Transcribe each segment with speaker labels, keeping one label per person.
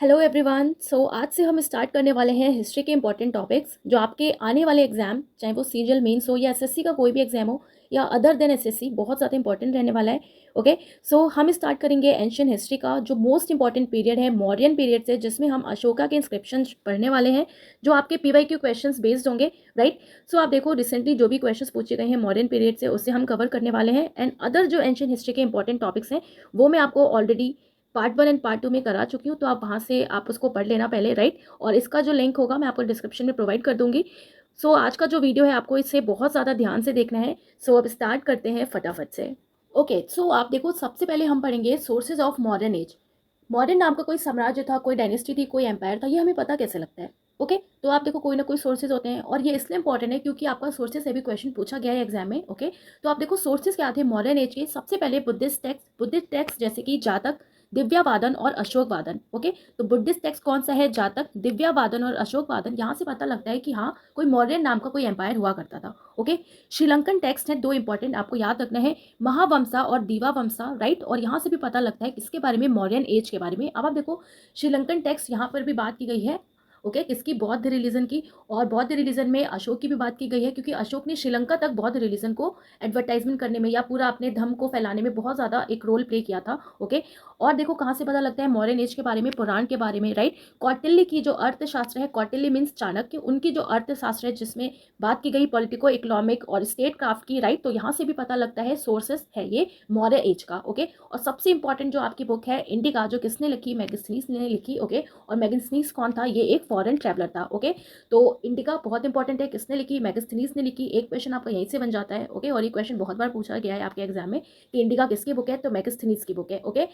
Speaker 1: Hello everyone. आज से हम स्टार्ट करने वाले हैं हिस्ट्री के इंपॉर्टेंट टॉपिक्स जो आपके आने वाले एग्जाम, चाहे वो सीरियल मेंस हो या एसएससी का कोई भी एग्जाम हो या अदर देन एसएससी, बहुत ज़्यादा इंपॉर्टेंट रहने वाला है। ओके, हम स्टार्ट करेंगे एंशियंट हिस्ट्री का जो मोस्ट इंपॉर्टेंट पीरियड है मौर्यन पीरियड से, जिसमें हम अशोका के इंस्क्रिप्शन पढ़ने वाले हैं जो आपके पीवाईक्यू क्वेश्चंस बेस्ड होंगे। राइट, आप देखो रिसेंटली जो भी क्वेश्चंस पूछे गए हैं मौर्यन पीरियड से उससे हम कवर करने वाले हैं। एंड अदर जो एंशियंट हिस्ट्री के इंपॉर्टेंट टॉपिक्स हैं वो मैं आपको ऑलरेडी पार्ट 1 एंड पार्ट 2 में करा चुकी हूँ, तो आप वहाँ से आप उसको पढ़ लेना पहले। राइट, और इसका जो लिंक होगा मैं आपको डिस्क्रिप्शन में प्रोवाइड कर दूंगी। आज का जो वीडियो है आपको इसे बहुत ज़्यादा ध्यान से देखना है। अब स्टार्ट करते हैं फटाफट से। ओके, आप देखो सबसे पहले हम पढ़ेंगे sources of modern age. Modern नाम का कोई साम्राज्य था, कोई डायनेस्टी थी, कोई एम्पायर था, ये हमें पता कैसे लगता है? ओके, तो आप देखो कोई ना कोई सोर्सेज होते हैं और ये इसलिए इंपॉर्टेंट है क्योंकि आपका सोर्सेज से भी क्वेश्चन पूछा गया है एग्जाम में। ओके, तो आप देखो सोर्सेज क्या थे मॉडर्न एज के। सबसे पहले बुद्धिस्ट टेक्स्ट जैसे कि जातक, दिव्यावादन और अशोक वादन। ओके, तो बुद्धिस्ट टेक्स्ट कौन सा है? जातक, दिव्यावादन और अशोक वादन। यहाँ से पता लगता है कि हाँ, कोई मौर्यन नाम का कोई एम्पायर हुआ करता था। ओके, श्रीलंकन टेक्स्ट है, दो इंपॉर्टेंट आपको याद रखना है, महावंशा और दीवावंशा। राइट, और यहाँ से भी पता लगता है किसके बारे में? मौर्यन एज के बारे में। अब आप देखो श्रीलंकन टेक्स्ट यहाँ पर भी बात की गई है। ओके, किसकी? बौद्ध रिलीजन की। और बौद्ध रिलीजन में अशोक की भी बात की गई है क्योंकि अशोक ने श्रीलंका तक बौद्ध रिलीजन को एडवर्टाइजमेंट करने में या पूरा अपने धर्म को फैलाने में बहुत ज़्यादा एक रोल प्ले किया था। ओके, और देखो कहाँ से पता लगता है मॉडर्न एज के बारे में? पुराण के बारे में। राइट, कौटिल्य की जो अर्थशास्त्र है, कौटिल्य मीन्स चाणक्य, उनकी जो अर्थशास्त्र है जिसमें बात की गई पॉलिटिको इकोनॉमिक और स्टेट क्राफ्ट की। राइट, तो यहाँ से भी पता लगता है सोर्सेस है ये मौर्य एज का। ओके, और सबसे इंपॉर्टेंट जो आपकी बुक है इंडिका, जो किसने लिखी? मैगस्थनीज ने लिखी। ओके, और मैगस्थनीज कौन था? ये एक फॉरेन ट्रैवलर था। ओके, तो इंडिका बहुत इंपॉर्टेंट है, किसने लिखी? मैगस्थनीज ने लिखी। एक क्वेश्चन आपका यहीं से बन जाता है। ओके, और ये क्वेश्चन बहुत बार पूछा गया है आपके एग्जाम में कि इंडिका किसकी बुक है? तो मैगस्थनीज की बुक है। ओके,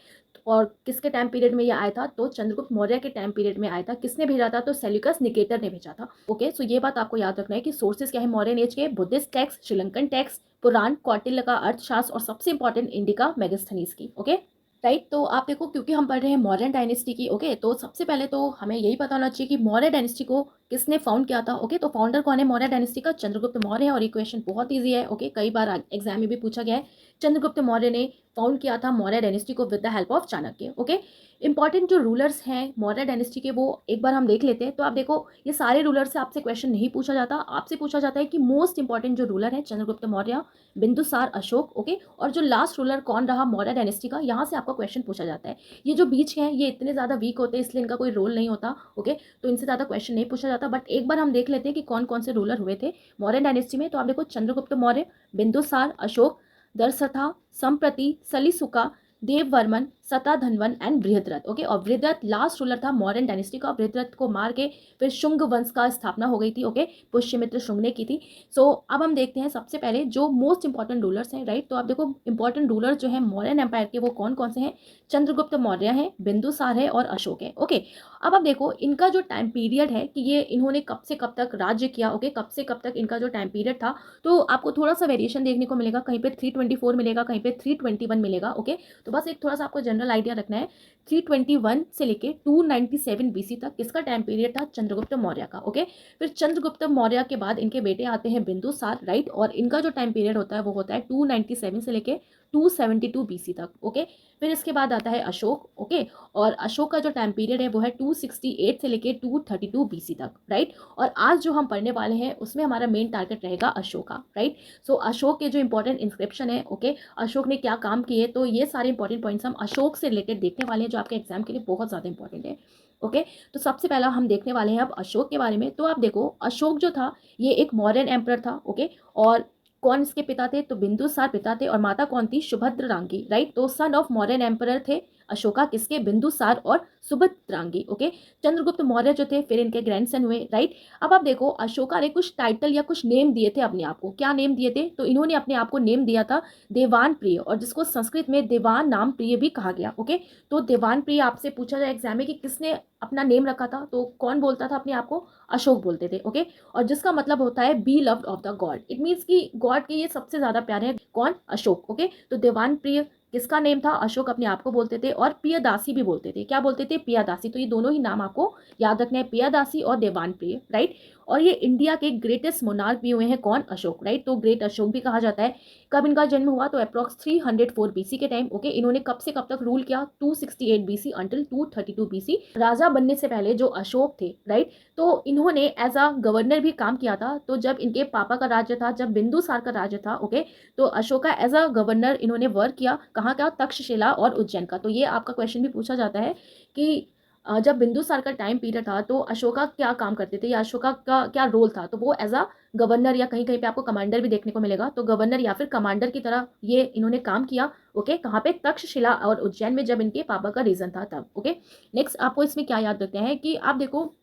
Speaker 1: और किसके टाइम पीरियड में ये आया था? तो चंद्रगुप्त मौर्य के टाइम पीरियड में आया था। किसने भेजा था? तो सेल्यूकस निकेटर ने भेजा था। ओके, ये बात आपको याद रखना है कि सोर्सेज क्या है मॉडर्न एज के? बुद्धिस्ट टेक्स्ट, श्रीलंकन टेक्स्ट, पुराण, कौटिल्य का अर्थशास्त्र और सबसे इंपॉर्टेंट इंडिका मैगस्थनीज की। ओके, राइट, तो आप देखो क्योंकि हम पढ़ रहे हैं मौर्यन डायनेस्टी की। ओके, तो सबसे पहले तो हमें यही पता होना चाहिए कि मौर्य डायनेस्टी को किसने फाउंड किया था। ओके, तो फाउंडर कौन है मौर्य डायनेस्टी का? चंद्रगुप्त मौर्य है। और ये क्वेश्चन बहुत ईजी है। ओके, कई बार एग्जाम में भी पूछा गया है। चंद्रगुप्त मौर्य ने फाउंड किया था मौर्य डायनेस्टी को with the help of Chanakya. Okay, important जो रूलर्स हैं मौर्य डायनेस्टी के वो एक बार हम देख लेते हैं। तो आप देखो ये सारे रूलर से आपसे क्वेश्चन नहीं पूछा जाता, आपसे पूछा जाता है कि मोस्ट इंपॉर्टेंट जो रूलर है चंद्रगुप्त मौर्य, बिंदुसार, अशोक। ओके, और जो लास्ट रूलर कौन रहा मौर्य डायनेस्टी का, यहाँ से आपका क्वेश्चन पूछा जाता है। ये जो बीच के हैं ये इतने ज़्यादा वीक होते हैं इसलिए इनका कोई रोल नहीं होता। ओके, तो इनसे ज़्यादा क्वेश्चन नहीं पूछा जाता, बट एक बार हम देख लेते हैं कि कौन कौन से रूलर हुए थे मौर्य डायनेस्टी में। तो आप देखो चंद्रगुप्त मौर्य, बिंदुसार, अशोक, दरसथा, संप्रति, सलीसुका, देववर्मन, सताधनवन एंड बृहद्रथ। ओके, और बृहद्रथ लास्ट रूलर था मौर्यन डायनेस्टी का। बृहद्रथ को मार के फिर शुंग वंश का स्थापना हो गई थी। ओके, पुष्यमित्र शुंग ने की थी। अब हम देखते हैं सबसे पहले जो मोस्ट इंपॉर्टेंट रूलर्स हैं। राइट, तो आप देखो इंपॉर्टेंट रूलर जो है मौर्यन एम्पायर के वो कौन कौन से हैं? चंद्रगुप्त मौर्य है, बिंदुसार है और अशोक है। ओके, अब आप देखो इनका जो टाइम पीरियड है कि ये इन्होंने कब से कब तक राज्य किया। ओके, कब से कब तक इनका जो टाइम पीरियड था, तो आपको थोड़ा सा वेरिएशन देखने को मिलेगा। कहीं पे 324 मिलेगा, कहीं पे 321 मिलेगा। ओके, तो बस एक थोड़ा सा आपको जनरल आइडिया रखना है। 321 से लेके 297 बीसी तक किसका टाइम पीरियड था? चंद्रगुप्त मौर्य का। ओके, फिर चंद्रगुप्त मौर्य के बाद इनके बेटे आते हैं बिंदुसार। राइट, और इनका जो टाइम पीरियड होता है वो होता है 297 से लेके 272 बीसी तक। ओके, फिर इसके बाद आता है अशोक। ओके, और अशोक का जो टाइम पीरियड है वो है 268 से लेके 232 बीसी तक। राइट, और आज जो हम पढ़ने वाले हैं उसमें हमारा मेन टारगेट रहेगा अशोक का। राइट, अशोक के जो इंपॉर्टेंट इंस्क्रिप्शन है, ओके, अशोक ने क्या काम किए, तो ये सारे इंपॉर्टेंट पॉइंट्स हम अशोक से रिलेटेड देखने वाले हैं जो आपके एग्जाम के लिए बहुत ज़्यादा इंपॉर्टेंट है। ओके, तो सबसे पहला हम देखने वाले हैं अब अशोक के बारे में। तो आप देखो अशोक जो था ये एक मौर्यन एम्परर था। ओके, और कौन इसके पिता थे? तो बिंदुसार पिता थे और माता कौन थी? सुभद्रांगी। राइट, तो सन ऑफ मौर्यन एम्परर थे अशोका, किसके? बिंदुसार और सुभद्रांगी। ओके, चंद्रगुप्त मौर्य जो थे फिर इनके ग्रैंडसन हुए। राइट, अब आप देखो अशोका ने कुछ टाइटल या कुछ नेम दिए थे अपने आप को। क्या नेम दिए थे? तो इन्होंने अपने आप को नेम दिया था देवान प्रिय, और जिसको संस्कृत में देवान नाम प्रिय भी कहा गया। ओके, तो देवान प्रिय आपसे पूछा जाए एग्जाम में कि किसने अपना नेम रखा था, तो कौन बोलता था अपने आप को? अशोक बोलते थे। ओके, और जिसका मतलब होता है be loved of the God. It means कि गॉड के ये सबसे ज्यादा प्यारे हैं। कौन? अशोक। ओके, तो देवान प्रिय किसका नेम था? अशोक अपने आप को बोलते थे। और प्रियदासी भी बोलते थे। क्या बोलते थे? प्रियदासी। तो ये दोनों ही नाम आपको याद रखना है, प्रियदासी और देवान प्रिय। राइट, और ये इंडिया के ग्रेटेस्ट मोनार्क भी हुए हैं। कौन? अशोक, राइट। तो ग्रेट अशोक भी कहा जाता है। कब इनका जन्म हुआ? तो अप्रॉक्स 304 बीसी के टाइम। ओके, इन्होंने कब से कब तक रूल किया? 268 बीसी अंटिल 232 बीसी। राजा बनने से पहले जो अशोक थे, राइट, तो इन्होंने एज अ गवर्नर भी काम किया था। तो जब इनके पापा का राज्य था, जब बिंदुसार का राज्य था, ओके, तो अशोका एज अ गवर्नर इन्होंने वर्क किया। कहाँ का? तक्षशिला और उज्जैन का। तो ये आपका क्वेश्चन भी पूछा जाता है कि जब बिंदुसार का टाइम पीरियड था तो अशोका क्या काम करते थे या अशोका का क्या रोल था? तो वो एज अ गवर्नर या कहीं कहीं पे आपको कमांडर भी देखने को मिलेगा। तो गवर्नर या फिर कमांडर की तरह ये इन्होंने काम किया। ओके, कहाँ पे? तक्षशिला और उज्जैन में, जब इनके पापा का रीजन था तब। ओके, नेक्स्ट आपको इसमें क्या याद रखते हैं कि आप देखो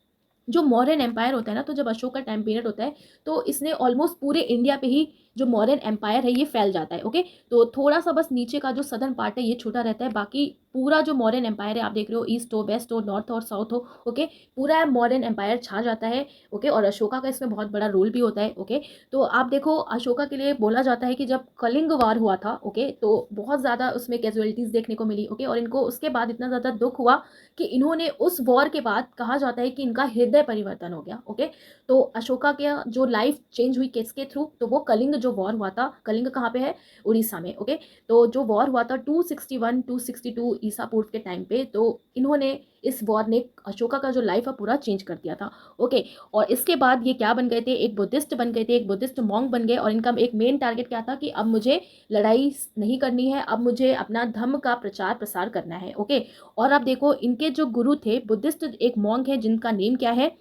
Speaker 1: जो मौर्यन एम्पायर होता है ना, तो जब अशोक का टाइम पीरियड होता है तो इसने ऑलमोस्ट पूरे इंडिया पे ही जो मौर्यन एम्पायर है ये फैल जाता है। ओके, तो थोड़ा सा बस नीचे का जो सदर्न पार्ट है ये छोटा रहता है, बाकी पूरा जो मौर्यन एम्पायर है आप देख रहे हो, ईस्ट हो, वेस्ट हो, नॉर्थ हो और साउथ हो, ओके, पूरा मौर्यन एम्पायर छा जाता है। ओके, और अशोका का इसमें बहुत बड़ा रोल भी होता है। ओके, तो आप देखो अशोका के लिए बोला जाता है कि जब कलिंग वार हुआ था, ओके, तो बहुत ज़्यादा उसमें कैजुअलिटीज़ देखने को मिली। ओके, और इनको उसके बाद इतना ज़्यादा दुख हुआ कि इन्होंने उस वॉर के बाद कहा जाता है कि इनका हृदय परिवर्तन हो गया। ओके, तो अशोका के जो लाइफ चेंज हुई किसके थ्रू? तो वो कलिंग जो वॉर हुआ था, कलिंग कहाँ पे है? उड़ीसा में। ओके, तो जो वॉर हुआ था 261 262 ईसा पूर्व के टाइम पे, तो इन्होंने इस वॉर ने अशोका का जो लाइफ है पूरा चेंज कर दिया था। ओके, और इसके बाद ये क्या बन गए थे? एक बुद्धिस्ट बन गए थे, एक बुद्धिस्ट मॉन्क बन गए। और इनका एक मेन टारगेट क्या था कि अब मुझे लड़ाई नहीं करनी है, अब मुझे अपना धर्म का प्रचार प्रसार करना है। ओके, और अब देखो इनके जो गुरु थे बुद्धिस्ट, एक मॉन्क है जिनका नेम क्या है?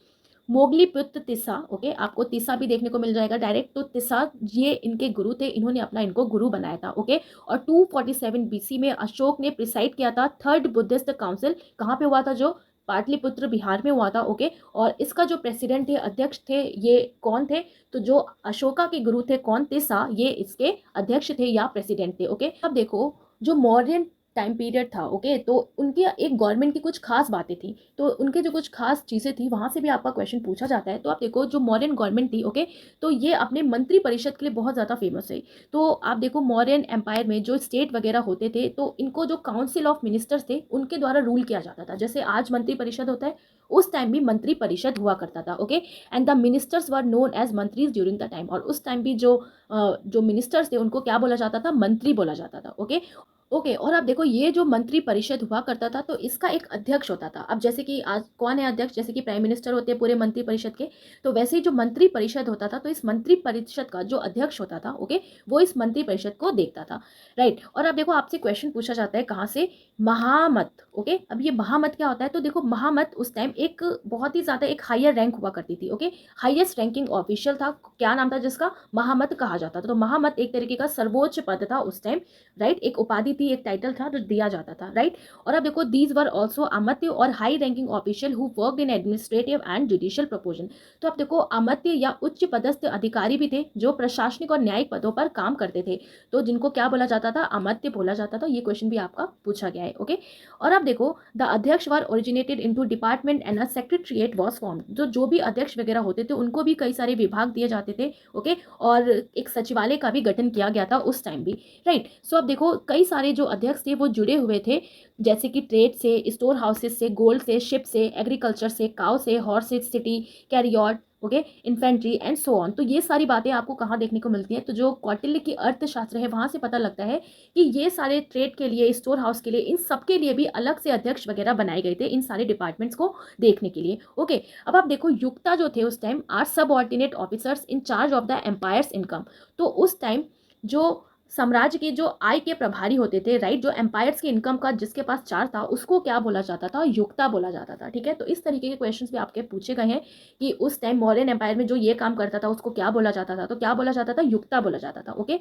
Speaker 1: मोगलीपुत्र तिस्सा। ओके, आपको तिस्सा भी देखने को मिल जाएगा डायरेक्ट। तो तिस्सा ये इनके गुरु थे, इन्होंने अपना इनको गुरु बनाया था। ओके, और 247 बीसी में अशोक ने प्रिसाइड किया था थर्ड बुद्धिस्ट काउंसिल। कहाँ पे हुआ था? जो पाटलिपुत्र बिहार में हुआ था। ओके, और इसका जो प्रेसिडेंट थे, अध्यक्ष थे, ये कौन थे? तो जो अशोका के गुरु थे, कौन? तिस्सा, ये इसके अध्यक्ष थे या प्रेसिडेंट थे। ओके, अब देखो जो मौर्यन टाइम पीरियड था, ओके, तो उनकी एक गवर्नमेंट की कुछ खास बातें थी, तो उनके जो कुछ खास चीज़ें थी वहाँ से भी आपका क्वेश्चन पूछा जाता है। तो आप देखो जो मौर्यन गवर्नमेंट थी, ओके, तो ये अपने मंत्री परिषद के लिए बहुत ज़्यादा फेमस है। तो आप देखो मौर्यन एम्पायर में जो स्टेट वगैरह होते थे, तो इनको जो काउंसिल ऑफ मिनिस्टर्स थे उनके द्वारा रूल किया जाता था। जैसे आज मंत्री परिषद होता है, उस टाइम भी मंत्री परिषद हुआ करता था। Okay, and the ministers were known as mantris during the time. और उस टाइम भी जो मिनिस्टर्स थे उनको क्या बोला जाता था? मंत्री बोला जाता था। ओके, ओके, और आप देखो ये जो मंत्री परिषद हुआ करता था तो इसका एक अध्यक्ष होता था। अब जैसे कि आज कौन है अध्यक्ष? जैसे कि प्राइम मिनिस्टर होते हैं पूरे मंत्री परिषद के, तो वैसे ही जो मंत्री परिषद होता था, तो इस मंत्री परिषद का जो अध्यक्ष होता था, ओके, वो इस मंत्री परिषद को देखता था, राइट। और अब देखो आपसे क्वेश्चन पूछा जाता है कहाँ से? महामत। ओके, अब ये महामत क्या होता है? तो देखो महामत उस टाइम एक बहुत ही ज़्यादा एक हायर रैंक हुआ करती थी। ओके, हाईएस्ट रैंकिंग ऑफिशियल था, क्या नाम था जिसका? महामत कहा जाता था। तो महामत एक तरीके का सर्वोच्च पद था उस टाइम, राइट, एक उपाधि थी, एक टाइटल था जो दिया जाता था, राइट। और अब देखो दीज वर ऑल्सो अमात्य और high ranking official who work in administrative and judicial proportion. तो अब देखो अमात्य या उच्च पदस्थ अधिकारी भी थे जो प्रशासनिक और न्यायिक पदों पर काम करते थे, तो जिनको क्या बोला जाता था? अमात्य बोला जाता था। ये क्वेश्चन भी आपका पूछा गया है। ओके, और अब देखो the adhyaksha were originated into department and a secretariat was formed. जो भी अध्यक्ष वगैरह होते थे उनको भी कई सारे विभाग दिए जाते थे। ओके, और एक सचिवालय का भी गठन किया गया था उस टाइम भी, राइट। सो अब देखो कई सारे जो अध्यक्ष थे वो जुड़े हुए थे, जैसे कि ट्रेड से, स्टोर हाउसेस से, गोल्ड से, शिप से, एग्रीकल्चर से, काउ से, हॉर्स से, city, chariot, okay, infantry and so on. तो ये सारी बातें आपको कहाँ देखने को मिलती हैं? तो जो कौटिल्य की अर्थशास्त्र है वहाँ से पता लगता है कि ये सारे ट्रेड के लिए, स्टोर हाउस के लिए, इन सब के लिए भी अलग से अध्यक्ष वगैरह बनाए गए थे इन सारे डिपार्टमेंट्स को देखने के लिए। ओके, अब आप देखो युक्ता जो थे उस time are subordinate officers in charge of the empire's income. तो उस टाइम जो साम्राज्य के जो आय के प्रभारी होते थे, राइट, जो एम्पायर्स की इनकम का जिसके पास चार्ज था उसको क्या बोला जाता था? युक्ता बोला जाता था। ठीक है, तो इस तरीके के क्वेश्चंस भी आपके पूछे गए हैं कि उस टाइम मौर्यन एम्पायर में जो ये काम करता था उसको क्या बोला जाता था? तो क्या बोला जाता था? युक्ता बोला जाता था। ओके,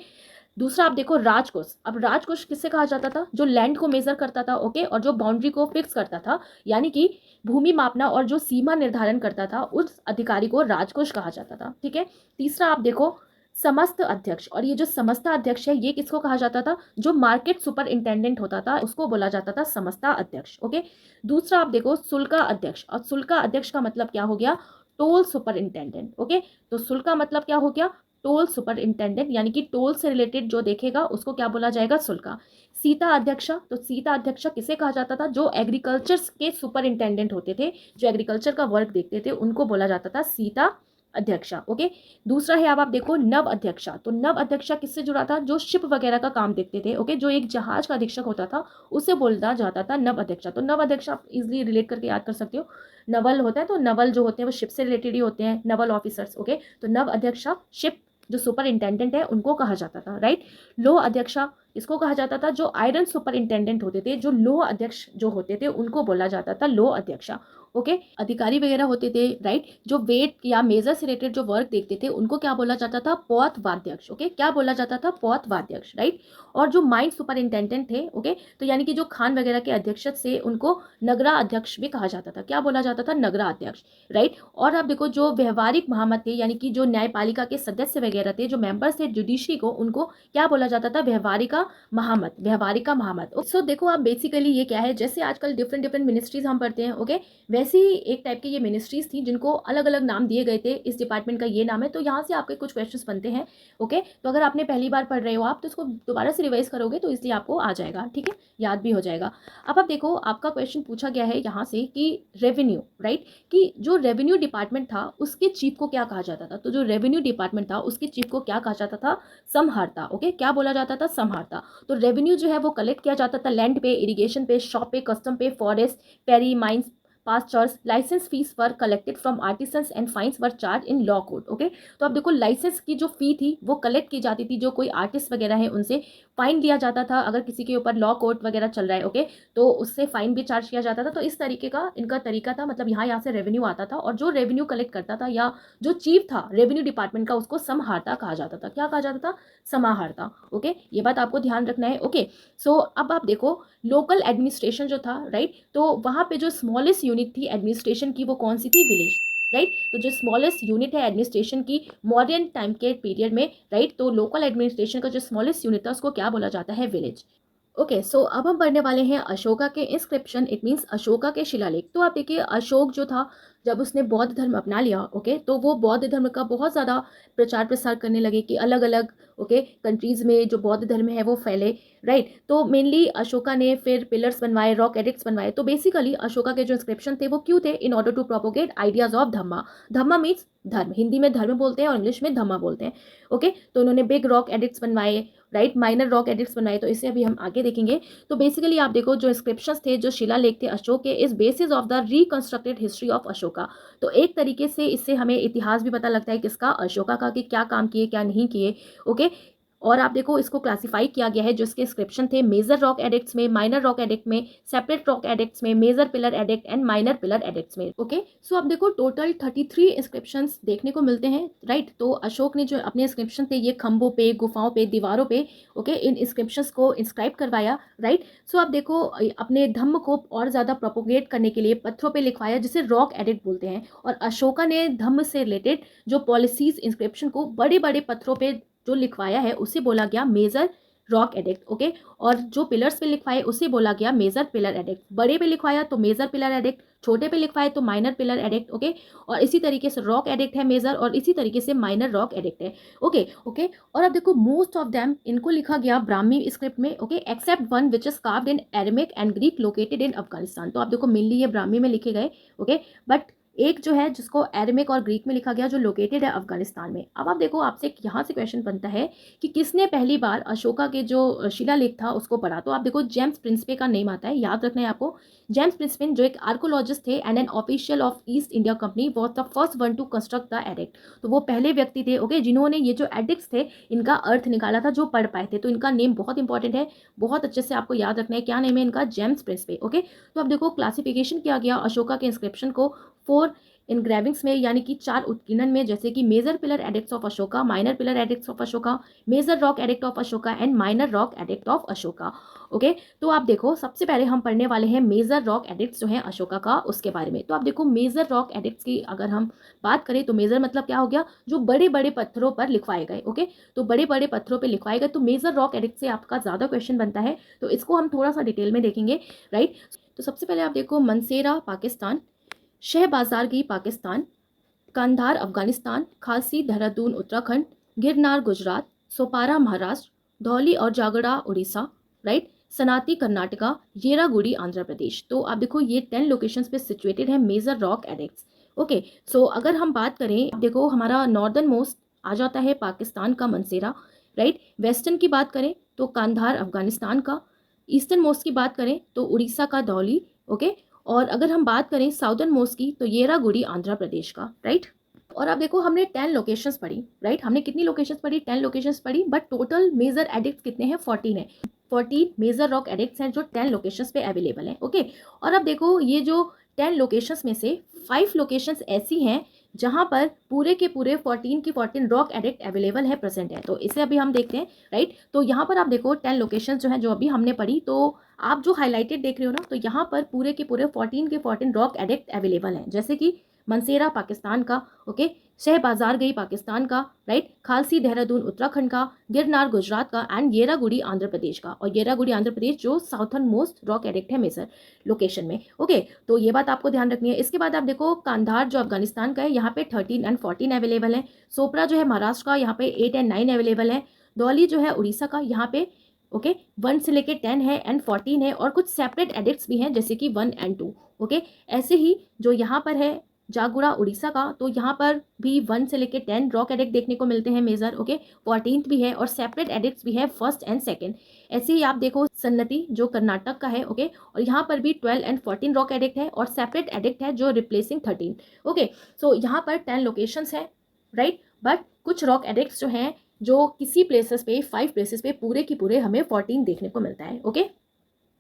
Speaker 1: दूसरा आप देखो राजकोष। अब राजकोष किससे कहा जाता था? जो लैंड को मेजर करता था, ओके, और जो बाउंड्री को फिक्स करता था, यानी कि भूमि मापना और जो सीमा निर्धारण करता था, उस अधिकारी को राजकोष कहा जाता था। ठीक है, तीसरा आप देखो समस्त अध्यक्ष। और ये जो समस्त अध्यक्ष है ये किसको कहा जाता था? जो मार्केट सुपरिंटेंडेंट होता था उसको बोला जाता था समस्त अध्यक्ष। ओके, दूसरा आप देखो शुल्का अध्यक्ष। और शुल्का अध्यक्ष का मतलब क्या हो गया? Toll superintendent. ओके, तो शुल्क का मतलब क्या हो गया? टोल सुपरिंटेंडेंट, यानी कि टोल से रिलेटेड जो देखेगा उसको क्या बोला जाएगा? शुल्का। सीता अध्यक्षा, तो सीता अध्यक्षा किसे कहा जाता था? जो एग्रीकल्चर के सुपरिंटेंडेंट होते थे, जो एग्रीकल्चर का वर्क देखते थे, उनको बोला जाता था सीता अध्यक्षा। ओके, दूसरा है अब आप देखो नव अध्यक्षा। तो नव अध्यक्षा किससे जुड़ा था? जो शिप वगैरह का काम देखते थे। ओके, जो एक जहाज का अधीक्षक होता था उसे बोला जाता था नव अध्यक्षा। तो नव अध्यक्षा आप इजिली रिलेट करके याद कर सकते हो। नवल होता है तो नवल जो होते हैं वो शिप से रिलेटेड ही होते हैं, नवल ऑफिसर्स। ओके, तो नव अध्यक्षा शिप जो सुपर इंटेंडेंट है उनको कहा जाता था, राइट। लोह अध्यक्षा इसको कहा जाता था जो आयरन सुपर इंटेंडेंट होते थे, जो लोह अध्यक्ष जो होते थे उनको बोला जाता था लोह अध्यक्षा। ओके, अधिकारी वगैरह होते थे, राइट, जो वेट या मेजर से रिलेटेड जो वर्क देखते थे उनको क्या बोला जाता था? पौथ वाद्यक्ष। ओके, क्या बोला जाता था? पौथ वाद्यक्ष, राइट। और जो माइंड सुपर इंटेंडेंट थे, ओके, तो यानी कि जो खान वगैरह के अध्यक्ष से उनको नगरा अध्यक्ष भी कहा जाता था। क्या बोला जाता था? नगरा अध्यक्ष, राइट। और आप देखो जो व्यवहारिक महामत थे, यानी कि जो न्यायपालिका के सदस्य वगैरह थे, जो मेंबर्स थे जुडिशरी को, उनको क्या बोला जाता था? व्यवहारिका महामत, व्यवहारिका महामत। सो देखो आप बेसिकली ये क्या है, जैसे आजकल डिफरेंट डिफरेंट मिनिस्ट्रीज हम पढ़ते हैं, ओके, वैसे ही एक टाइप के ये मिनिस्ट्रीज थी जिनको अलग अलग नाम दिए गए थे। इस डिपार्टमेंट का ये नाम है, तो यहाँ से आपके कुछ क्वेश्चंस बनते हैं। ओके, तो अगर आपने पहली बार पढ़ रहे हो आप, तो इसको दोबारा से रिवाइज करोगे तो इसलिए आपको आ जाएगा, ठीक है, याद भी हो जाएगा। अब आप देखो आपका क्वेश्चन पूछा गया है यहाँ से कि रेवेन्यू, राइट, कि जो रेवेन्यू डिपार्टमेंट था उसके चीफ को क्या कहा जाता था? तो जो रेवेन्यू डिपार्टमेंट था उसके चीफ को क्या कहा जाता था? समहर्ता। ओके, क्या बोला जाता था? समहर्ता। तो रेवेन्यू जो है वो कलेक्ट किया जाता था लैंड पे, इरिगेशन पे, shop pay, custom pay, forest, ferry, mines, pass charge, license fees were collected from artisans and fines were charge in law court. Okay, तो अब देखो लाइसेंस की जो फी थी वो कलेक्ट की जाती थी, जो कोई आर्टिस्ट वगैरह है उनसे फाइन लिया जाता था अगर किसी के ऊपर लॉ कोर्ट वगैरह चल रहा है। ओके, तो उससे फाइन भी चार्ज किया जाता था। तो इस तरीके का इनका तरीका था, मतलब यहाँ से रेवेन्यू आता था, और जो रेवेन्यू कलेक्ट करता था या जो चीफ था रेवेन्यू डिपार्टमेंट का उसको समहारता कहा जाता था। क्या कहा जाता था? समाहर्ता। ओके, ये बात आपको ध्यान रखना है। ओके, सो अब आप देखो लोकल एडमिनिस्ट्रेशन जो था, राइट, तो वहाँ पे जो स्मॉलेस्ट यूनिट थी एडमिनिस्ट्रेशन की वो कौन सी थी? Village, right. तो जो स्मॉलेस्ट यूनिट है एडमिनिस्ट्रेशन की मॉडर्न टाइम के पीरियड में, राइट, तो लोकल एडमिनिस्ट्रेशन का जो स्मॉलेस्ट यूनिट था उसको क्या बोला जाता है? विलेज। ओके, सो अब हम पढ़ने वाले हैं अशोका के इंस्क्रिप्शन, इट मीन्स अशोका के शिलालेख। तो आप देखिए अशोक जो था जब उसने बौद्ध धर्म अपना लिया, ओके, तो वो बौद्ध धर्म का बहुत ज़्यादा प्रचार प्रसार करने लगे कि अलग अलग, ओके, कंट्रीज़ में जो बौद्ध धर्म है वो फैले, राइट। तो मेनली अशोका ने फिर पिलर्स बनवाए, रॉक एडिक्ट्स बनवाए। तो बेसिकली अशोका के जो इंस्क्रिप्शन थे वो क्यों थे? In order to propagate ideas of dhamma. Dhamma means dharma, Hindi में धर्म बोलते हैं और इंग्लिश में धम्मा बोलते हैं। ओके, तो उन्होंने बिग रॉक एडिक्ट्स बनवाए, राइट, माइनर रॉक एडिक्ट्स बनाए। तो इसे अभी हम आगे देखेंगे। तो बेसिकली आप देखो जो इंस्क्रिप्शंस थे, जो शिलालेख थे अशोक के, इस basis of the reconstructed history of Ashoka. तो एक तरीके से इससे हमें इतिहास भी पता लगता है किसका? अशोका का, कि क्या काम किए क्या नहीं किए। ओके, और आप देखो इसको क्लासिफाई किया गया है, जो इसके इंस्क्रिप्शन थे मेजर रॉक एडिक्ट्स में, माइनर रॉक एडिक्ट में, सेपरेट रॉक एडिक्ट्स में, major pillar edict and minor pillar edicts में। ओके, सो आप देखो टोटल 33 इंस्क्रिप्शंस देखने को मिलते हैं, राइट। तो अशोक ने जो अपने इंस्क्रिप्शन थे ये खंभों पे, गुफाओं पे, दीवारों पे, ओके, इन इंस्क्रिप्शंस को इंस्क्राइब करवाया, राइट। सो आप देखो अपने धम्म को और ज़्यादा प्रोपोगेट करने के लिए पत्थरों पे लिखवाया, जिसे रॉक एडिक्ट बोलते हैं। और अशोका ने धम्म से रिलेटेड जो पॉलिसीज इंस्क्रिप्शन को बड़े बड़े पत्थरों पे जो लिखवाया है उसे बोला गया मेजर रॉक एडिक्ट। ओके, और जो पिलर्स पे लिखवाए उसे बोला गया मेजर पिलर एडिक्ट। बड़े पे लिखवाया तो मेजर पिलर एडिक्ट, छोटे पे लिखवाए तो माइनर पिलर एडिक्ट। ओके, और इसी तरीके से रॉक एडिक्ट है मेजर, और इसी तरीके से माइनर रॉक एडिक्ट है। ओके ओके, और अब देखो मोस्ट ऑफ देम इनको लिखा गया ब्राह्मी स्क्रिप्ट में, okay, except one which is carved in Aramaic and Greek located in Afghanistan. तो आप देखो मेनली ये ब्राह्मी में लिखे गए, ओके, बट एक जो है जिसको अरेमिक और ग्रीक में लिखा गया, जो लोकेटेड है अफगानिस्तान में। अब आप देखो आपसे यहाँ से क्वेश्चन बनता है कि किसने पहली बार अशोका के जो शिलालेख था उसको पढ़ा? तो आप देखो जेम्स प्रिंसपे का नेम आता है, याद रखना है आपको। जेम्स प्रिंसपे जो एक आर्कोलॉजिस्ट थे and an official of east India company, was the first one two construct the addict. तो वो पहले व्यक्ति थे, ओके, जिन्होंने ये जो एडिक्ट्स थे इनका अर्थ निकाला था, जो पढ़ पाए थे। तो इनका नेम बहुत इंपॉर्टेंट है, बहुत अच्छे से आपको याद रखना है। क्या नेम है इनका? जेम्स प्रिंसपे। ओके, तो अब देखो क्लासिफिकेशन किया गया अशोका के इंस्क्रिप्शन को 4 इनग्रेविंग्स में, यानी कि 4 उत्कीर्णन में, जैसे कि major pillar edicts of Ashoka, minor pillar edicts of Ashoka, major rock edict of Ashoka and minor rock edict of Ashoka. Okay, तो आप देखो सबसे पहले हम पढ़ने वाले हैं मेजर रॉक एडिक्ट्स जो हैं अशोका का, उसके बारे में। तो आप देखो मेजर रॉक एडिक्ट्स की अगर हम बात करें तो मेजर मतलब क्या हो गया? जो बड़े बड़े पत्थरों पर लिखवाए गए। ओके, तो बड़े बड़े पत्थरों पर लिखवाए गए, तो मेजर रॉक एडिक्ट से आपका ज़्यादा क्वेश्चन बनता है, तो इसको हम थोड़ा सा डिटेल में देखेंगे, राइट। तो सबसे पहले आप देखो मनसेरा पाकिस्तान, शहबाजारगी पाकिस्तान, कंधार अफगानिस्तान, खासी देहरादून उत्तराखंड, गिरनार गुजरात, सोपारा महाराष्ट्र, धौली और जागड़ा उड़ीसा, राइट, सनाती कर्नाटका, येरागुड़ी आंध्र प्रदेश। तो आप देखो ये 10 लोकेशंस पे सिचुएटेड है मेजर रॉक एडिक्ट्स। ओके, सो अगर हम बात करें, देखो हमारा नॉर्दर्न मोस्ट आ जाता है पाकिस्तान का मनसेरा, राइट। वेस्टर्न की बात करें तो कांधार अफगानिस्तान का, ईस्टर्न मोस्ट की बात करें तो उड़ीसा का धौली, ओके। और अगर हम बात करें साउदर्न मोस्ट की तो येरागुड़ी आंध्र प्रदेश का, राइट। और अब देखो हमने 10 लोकेशंस पढ़ी, राइट। हमने कितनी लोकेशंस पढ़ी? 10 लोकेशंस पढ़ी, बट टोटल मेजर एडिक्ट्स कितने हैं? 14 है। 14 मेजर रॉक एडिक्ट्स हैं जो 10 लोकेशंस पे अवेलेबल हैं, ओके। और अब देखो ये जो 10 लोकेशंस में से 5 लोकेशंस ऐसी हैं जहां पर पूरे के पूरे 14 की 14 रॉक एडिक्ट अवेलेबल है, प्रेजेंट है। तो इसे अभी हम देखते हैं, राइट। तो यहाँ पर आप देखो 10 लोकेशंस जो हैं जो अभी हमने पढ़ी, तो आप जो हाईलाइटेड देख रहे हो ना, तो यहाँ पर पूरे के पूरे 14 के 14 रॉक एडिक्ट अवेलेबल हैं, जैसे कि मनसेरा पाकिस्तान का, ओके, शहबाजार गई पाकिस्तान का, राइट, खालसी देहरादून उत्तराखंड का, गिरनार गुजरात का एंड येरागुड़ी आंध्र प्रदेश का। और येरागुड़ी आंध्र प्रदेश जो साउथर्न मोस्ट रॉक एडिक्ट है मेजर लोकेशन में, ओके। तो ये बात आपको ध्यान रखनी है। इसके बाद आप देखो कांधार जो अफगानिस्तान का है, यहाँ पे 13 एंड 14 अवेलेबल है। सोपरा जो है महाराष्ट्र का, यहाँ पे 8 एंड 9 अवेलेबल है। धौली जो है उड़ीसा का, यहाँ पे ओके 1 से लेके 10 है एंड 14 है। और कुछ सेपरेट एडिक्ट्स भी हैं जैसे कि 1 एंड 2, ओके। ऐसे ही जो यहाँ पर है जागुड़ा उड़ीसा का, तो यहाँ पर भी 1 से लेके 10 रॉक एडिक्ट देखने को मिलते हैं मेजर, ओके। 14th भी है और सेपरेट एडिक्ट्स भी है 1st एंड 2nd। ऐसे ही आप देखो सन्नति जो कर्नाटक का है, ओके, और यहाँ पर भी 12 एंड 14 रॉक एडिक्ट है और सेपरेट एडिक्ट है जो रिप्लेसिंग 13, ओके। सो यहाँ पर 10 लोकेशंस है, राइट। बट कुछ रॉक एडिक्ट्स जो हैं जो किसी प्लेसेस पे 5 प्लेसेस पे पूरे की पूरे हमें 14 देखने को मिलता है, ओके।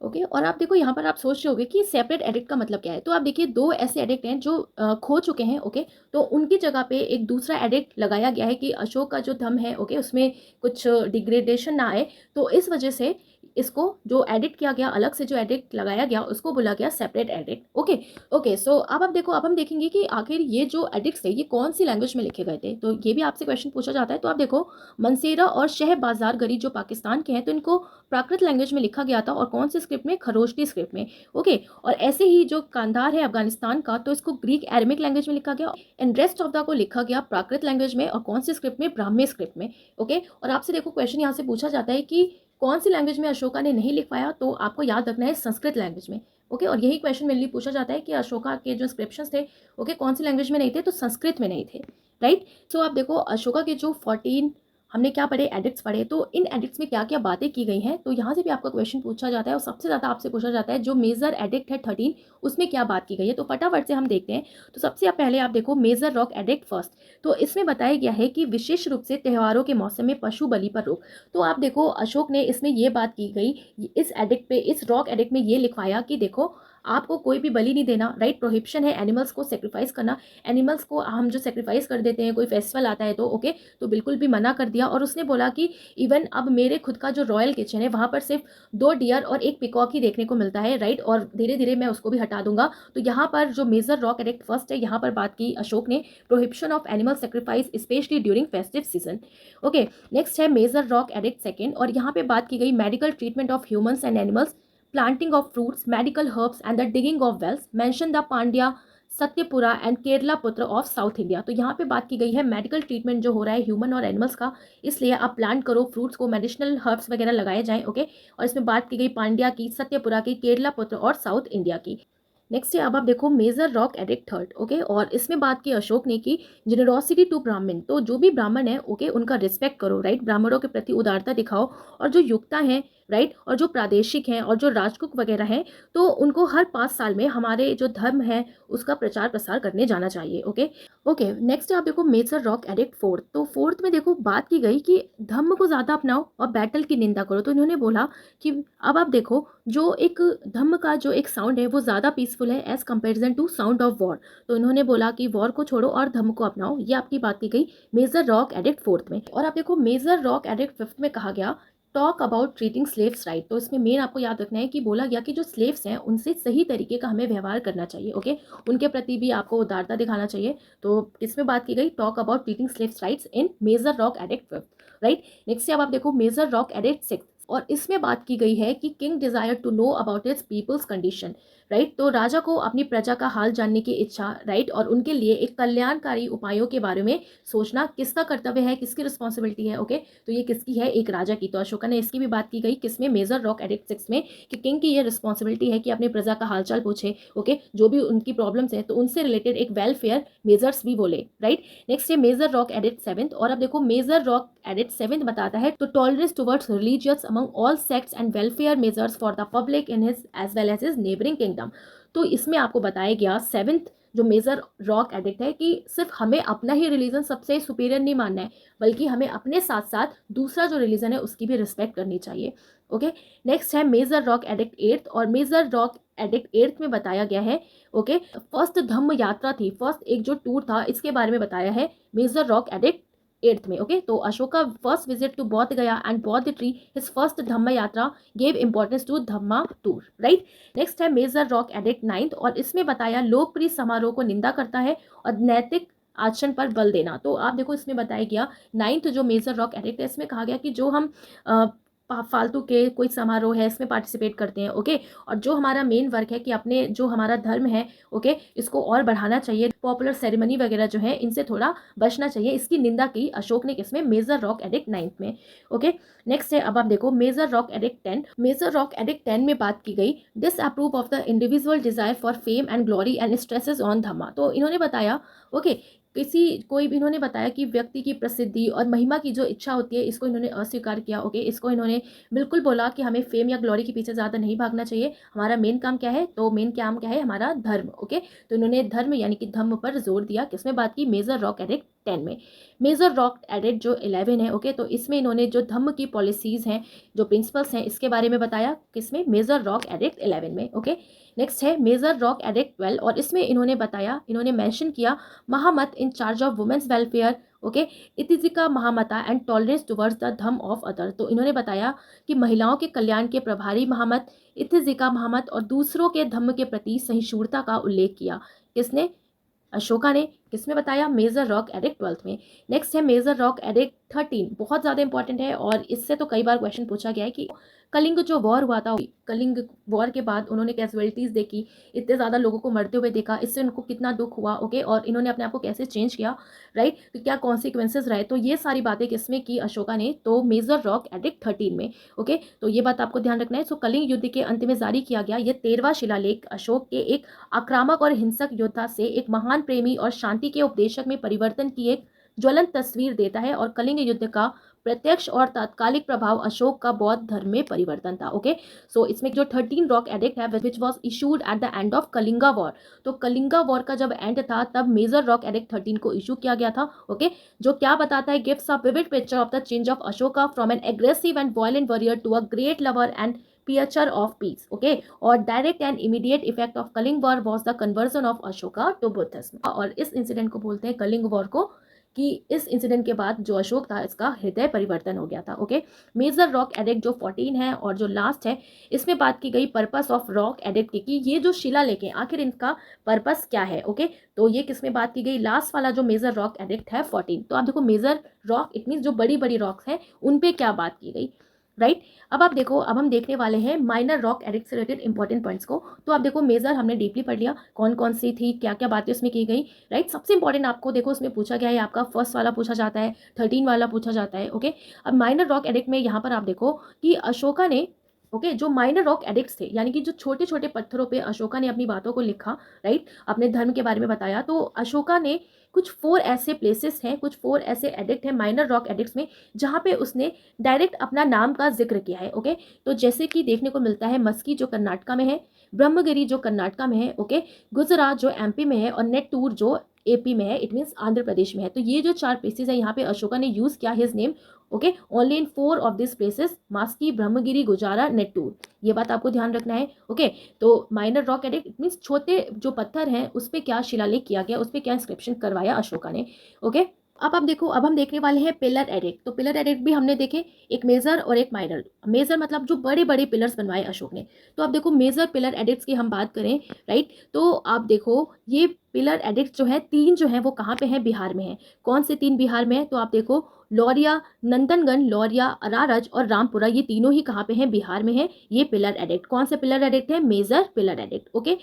Speaker 1: ओके, और आप देखो यहाँ पर आप सोच रहे होगे कि सेपरेट एडिक्ट का मतलब क्या है। तो आप देखिए 2 ऐसे एडिक्ट हैं जो खो चुके हैं, ओके। तो उनकी जगह पे एक दूसरा एडिक्ट लगाया गया है कि अशोक का जो धम है, ओके, उसमें कुछ डिग्रेडेशन ना आए। तो इस वजह से इसको जो एडिक्ट किया गया, अलग से जो एडिक्ट लगाया गया, उसको बोला गया सेपरेट एडिक्ट, ओके। ओके, सो अब आप देखो, अब हम देखेंगे कि आखिर ये जो एडिक्ट्स थे ये कौन सी लैंग्वेज में लिखे गए थे। तो ये भी आपसे क्वेश्चन पूछा जाता है। तो आप देखो मनसेरा और शह बाजार गरी जो पाकिस्तान के हैं, तो इनको प्राकृत लैंग्वेज में लिखा गया था। और कौन सी स्क्रिप्ट में? खरोष्टी स्क्रिप्ट में, ओके। और ऐसे ही जो कांधार है अफगानिस्तान का, तो इसको ग्रीक एरेमिक लैंग्वेज में लिखा गया एंड रेस्ट ऑफ द को लिखा गया प्राकृत लैंग्वेज में। और कौन सी स्क्रिप्ट में? ब्राह्मी स्क्रिप्ट में, ओके। और आपसे देखो क्वेश्चन यहाँ से पूछा जाता है कि कौन सी लैंग्वेज में अशोका ने नहीं लिखवाया, तो आपको याद रखना है संस्कृत लैंग्वेज में, ओके। और यही क्वेश्चन मेनली पूछा जाता है कि अशोका के जो स्क्रिप्शंस थे, ओके, कौन सी लैंग्वेज में नहीं थे, तो संस्कृत में नहीं थे, राइट। सो आप देखो अशोका के जो 14 हमने क्या पढ़े? एडिक्ट्स पढ़े। तो इन एडिक्ट्स में क्या क्या बातें की गई हैं, तो यहाँ से भी आपका क्वेश्चन पूछा जाता है। और सबसे ज़्यादा आपसे पूछा जाता है जो मेजर एडिक्ट है 13, उसमें क्या बात की गई है। तो फटाफट से हम देखते हैं। तो सबसे पहले आप देखो मेजर रॉक एडिक्ट फर्स्ट। तो इसमें बताया गया है कि विशेष रूप से त्योहारों के मौसम में पशु बलि पर रोक। तो आप देखो अशोक ने इसमें ये बात की गई, इस एडिक्ट पे, इस रॉक एडिक्ट में ये लिखवाया कि देखो आपको कोई भी बलि नहीं देना, राइट। प्रोहिबिशन है एनिमल्स को सेक्रीफाइस करना। एनिमल्स को हम जो सेक्रीफाइस कर देते हैं, कोई फेस्टिवल आता है तो, ओके, तो बिल्कुल भी मना कर दिया। और उसने बोला कि इवन अब मेरे खुद का जो रॉयल किचन है वहाँ पर सिर्फ 2 डियर और 1 पिकॉक ही देखने को मिलता है, राइट। और धीरे धीरे मैं उसको भी हटा दूंगा। तो यहाँ पर जो मेजर रॉक एडिक्ट फर्स्ट है, यहाँ पर बात की अशोक ने prohibition of animal sacrifice specially during festive season, okay. Next है मेजर रॉक एडिक्ट सेकेंड। और यहाँ पे बात की गई medical treatment of humans and animals, planting of fruits, medical herbs and the digging of wells. Mention the Pandya, Satyapura and Kerala putra of south India. तो यहाँ पे बात की गई है मेडिकल ट्रीटमेंट जो हो रहा है ह्यूमन और एनिमल्स का, इसलिए आप प्लांट करो फ्रूट्स को, मेडिसिनल हर्ब्स वगैरह लगाए जाएं, ओके। और इसमें बात की गई पांड्या की, सत्यपुरा की, केरला पुत्र और साउथ इंडिया की। नेक्स्ट है अब आप देखो major rock edict third, okay. और इसमें बात की अशोक ने की जेनरोसिटी टू ब्राह्मण। तो जो भी ब्राह्मण है, ओके, उनका रिस्पेक्ट करो, राइट। ब्राह्मणों के प्रति उदारता दिखाओ। और जो युक्ता है, राइट, और जो प्रादेशिक हैं और जो राजकुक वगैरह हैं, तो उनको हर 5 साल में हमारे जो धर्म है उसका प्रचार प्रसार करने जाना चाहिए, ओके। ओके, नेक्स्ट आप देखो मेजर रॉक एडिक्ट फोर्थ। तो फोर्थ में देखो बात की गई कि धर्म को ज़्यादा अपनाओ और बैटल की निंदा करो। तो इन्होंने बोला कि अब आप देखो जो एक धर्म का जो एक साउंड है वो ज़्यादा पीसफुल है as comparison to sound of war. तो इन्होंने बोला कि वॉर को छोड़ो और धर्म को अपनाओ। ये आपकी बात की गई मेजर रॉक एडिक्ट फोर्थ में। और आप देखो मेजर रॉक एडिक्ट फिफ्थ में कहा गया talk about treating slaves right. तो इसमें मेन आपको याद रखना है कि बोला गया कि जो स्लेव्स हैं उनसे सही तरीके का हमें व्यवहार करना चाहिए, ओके। उनके प्रति भी आपको उदारता दिखाना चाहिए। तो इसमें बात की गई talk about treating slaves rights in major rock edict fifth, right. Next अब आप देखो मेजर रॉक एडिक्ट सिक्स। और इसमें बात की गई है कि king desire to know about its people's condition, right. तो राजा को अपनी प्रजा का हाल जानने की इच्छा, राइट, और उनके लिए एक कल्याणकारी उपायों के बारे में सोचना किसका कर्तव्य है, किसकी रिस्पॉन्सिबिलिटी है, ओके। तो ये किसकी है, एक राजा की। तो अशोका ने इसकी भी बात की गई किसमें, मेजर रॉक एडिक्ट 6 में, कि किंग की ये रिस्पॉन्सिबिलिटी है कि अपनी प्रजा का हालचाल पूछे, ओके, जो भी उनकी प्रॉब्लम्स है तो उनसे रिलेटेड एक वेलफेयर मेजर्स भी बोले, राइट। नेक्स्ट है मेजर रॉक एडिक्ट 7। और अब देखो मेजर रॉक एडिक्ट 7 बताता है तो tolerance towards religious among all sects and welfare measures for the public in his as well as his neighbouring kingdom. तो इसमें आपको बताया गया 7th जो मेजर रॉक एडिक्ट है कि सिर्फ हमें अपना ही रिलीजन सबसे सुपीरियर नहीं मानना है, बल्कि हमें अपने साथ साथ दूसरा जो रिलीजन है उसकी भी रिस्पेक्ट करनी चाहिए, ओके। नेक्स्ट है मेजर रॉक एडिक्ट 8। और मेजर रॉक एडिक्ट 8 में बताया गया है, ओके, फर्स्ट धम्म यात्रा थी, फर्स्ट एक जो टूर था इसके बारे में बताया है मेजर रॉक एडिक्ट 8th में, ओके। तो अशोका फर्स्ट विजिट टू बौद्ध गया एंड बौद्ध tree, his first dhamma yatra gave importance to dhamma tour, right. Next है मेजर रॉक एडिक्ट 9th। और इसमें बताया लोकप्रिय समारोह को निंदा करता है और नैतिक आचरण पर बल देना। तो आप देखो इसमें बताया गया 9th जो मेजर रॉक एडिक्ट है इसमें कहा गया कि जो हम फालतू के कोई समारोह है इसमें पार्टिसिपेट करते हैं, ओके, और जो हमारा मेन वर्क है कि अपने जो हमारा धर्म है, ओके, इसको और बढ़ाना चाहिए, पॉपुलर सेरेमनी वगैरह जो है इनसे थोड़ा बचना चाहिए, इसकी निंदा की अशोक ने किसमें, मेजर रॉक एडिक्ट 9th में, ओके। नेक्स्ट है अब आप देखो major rock edict 10। Major rock edict 10 में बात की गई disapprove of the individual desire for fame and glory and stresses on dhamma. तो इन्होंने बताया, ओके, कोई भी इन्होंने बताया कि व्यक्ति की प्रसिद्धि और महिमा की जो इच्छा होती है इसको इन्होंने अस्वीकार किया, ओके। इसको इन्होंने बिल्कुल बोला कि हमें फेम या ग्लोरी के पीछे ज़्यादा नहीं भागना चाहिए, हमारा मेन काम क्या है, तो मेन काम क्या है, हमारा धर्म, ओके। तो इन्होंने धर्म यानी कि धम्म पर जोर दिया, किसमें बात की, मेजर रॉक एडिक्ट 10 में। मेजर रॉक एडिक्ट जो 11 है, ओके, तो इसमें इन्होंने जो धम्म की पॉलिसीज़ हैं, जो प्रिंसिपल्स हैं, इसके बारे में बताया, किसमें, मेजर रॉक एडिक्ट 11 में, ओके। नेक्स्ट है मेजर रॉक एडिक्ट 12। और इसमें इन्होंने बताया, इन्होंने मेंशन किया mahamatta in charge of women's welfare, okay, Ithijhaka mahamatta and tolerance towards the dhamma of other. तो इन्होंने बताया कि महिलाओं के कल्याण के प्रभारी महामत, इतिजिका महामत और दूसरों के धम्म के प्रति सहिष्णुता का उल्लेख किया, किसने, अशोका ने। किसमें बताया, मेजर रॉक एडिक्ट 12th में। नेक्स्ट है मेजर रॉक एडिक्ट 13, बहुत ज़्यादा इंपॉर्टेंट है और इससे तो कई बार क्वेश्चन पूछा गया है कि कलिंग जो वॉर हुआ था, कलिंग वॉर के बाद उन्होंने कैजुअलिटीज़ देखी, इतने ज़्यादा लोगों को मरते हुए देखा, इससे उनको कितना दुख हुआ, ओके, और इन्होंने अपने आप को कैसे चेंज किया, राइट, तो क्या कॉन्सिक्वेंसेज रहे, तो ये सारी बातें किसमें की, अशोका ने, तो मेजर रॉक एडिक्ट 13 में, ओके। तो ये बात आपको ध्यान रखना है। सो कलिंग युद्ध के अंत में जारी किया गया ये 13वां शिलालेख अशोक के एक आक्रामक और हिंसक योद्धा से एक महान प्रेमी और शांति के उपदेशक में परिवर्तन की एक ज्वलंत तस्वीर देता है और कलिंग युद्ध का प्रत्यक्ष और तात्कालिक प्रभाव अशोक का बौद्ध धर्म में परिवर्तन था, ओके। सो इसमें जो 13 रॉक एडिक्ट है which was issued at the end of Kalinga war, तो कलिंगा वॉर का जब एंड था तब मेजर रॉक एडिक्ट 13 को इशू किया गया था, ओके, जो क्या बताता है, gives a vivid picture of the change of Ashoka from an aggressive and violent warrior to a great lover and preacher of peace, okay. और direct and immediate effect of Kalinga war was the conversion of Ashoka to Buddhism. और इस incident को बोलते हैं Kalinga war को, कि इस incident के बाद जो अशोक था इसका हृदय परिवर्तन हो गया था, ओके। मेजर रॉक एडिक्ट जो 14 है और जो लास्ट है इसमें बात की गई पर्पस ऑफ रॉक एडिक्ट की, कि ये जो शिलालेख है आखिर इनका पर्पस क्या है, ओके। तो ये किसमें बात की गई, लास्ट वाला जो मेजर रॉक एडिक्ट है 14। तो आप देखो मेजर रॉक इट मीन्स जो बड़ी बड़ी रॉक्स हैं उन पे क्या बात की गई, राइट। अब आप देखो, अब हम देखने वाले हैं माइनर रॉक एडिक्ट से रिलेटेड इंपॉर्टेंट पॉइंट्स को। तो आप देखो मेजर हमने डीपली पढ़ लिया, कौन कौन सी थी, क्या क्या बातें उसमें की गई, राइट। सबसे इंपॉर्टेंट आपको देखो उसमें पूछा गया है, आपका फर्स्ट वाला पूछा जाता है, 13 वाला पूछा जाता है, ओके। अब माइनर रॉक एडिक्ट में यहाँ पर आप देखो कि अशोका ने, ओके, जो माइनर रॉक एडिक्ट्स थे यानी कि जो छोटे छोटे पत्थरों पे अशोका ने अपनी बातों को लिखा, राइट, अपने धर्म के बारे में बताया। तो अशोका ने कुछ 4 ऐसे प्लेसेस हैं, कुछ 4 ऐसे एडिक्ट हैं माइनर रॉक एडिक्ट्स में जहाँ पे उसने डायरेक्ट अपना नाम का जिक्र किया है, ओके। तो जैसे कि देखने को मिलता है मस्की जो कर्नाटका में है, ब्रह्मगिरी जो कर्नाटका में है, ओके, गुजरात जो एमपी में है और नेट्टूर जो एपी में है, इट मीन्स आंध्र प्रदेश में है। तो ये जो 4 प्लेसेस है यहाँ पे अशोका ने यूज किया his name, okay, only in 4 of this places, Maski, Brahmagiri, Gujarra, Nettur, ये बात आपको ध्यान रखना है, ओके। तो minor rock addict it means छोटे जो पत्थर हैं उस पर क्या शिलालेख किया गया, उस पर क्या इंस्क्रिप्शन करवाया अशोका ने, ओके। अब आप देखो, अब हम देखने वाले हैं पिलर एडिक्ट। तो पिलर एडिक्ट भी हमने देखे, एक मेजर और एक माइनर। मेजर मतलब जो बड़े बड़े पिलर्स बनवाए अशोक ने। तो आप देखो मेजर पिलर एडिक्ट्स की हम बात करें, राइट, तो आप देखो ये पिलर एडिक्ट जो है, तीन जो है वो कहाँ पे हैं, बिहार में है। कौन से तीन बिहार में है, तो आप देखो लौरिया, नंदनगन, लौरिया, अरारज और रामपुरा, ये तीनों ही कहाँ पे हैं, बिहार में है। ये पिलर एडिक्ट, कौन से पिलर एडिक्ट है, major pillar edict, okay,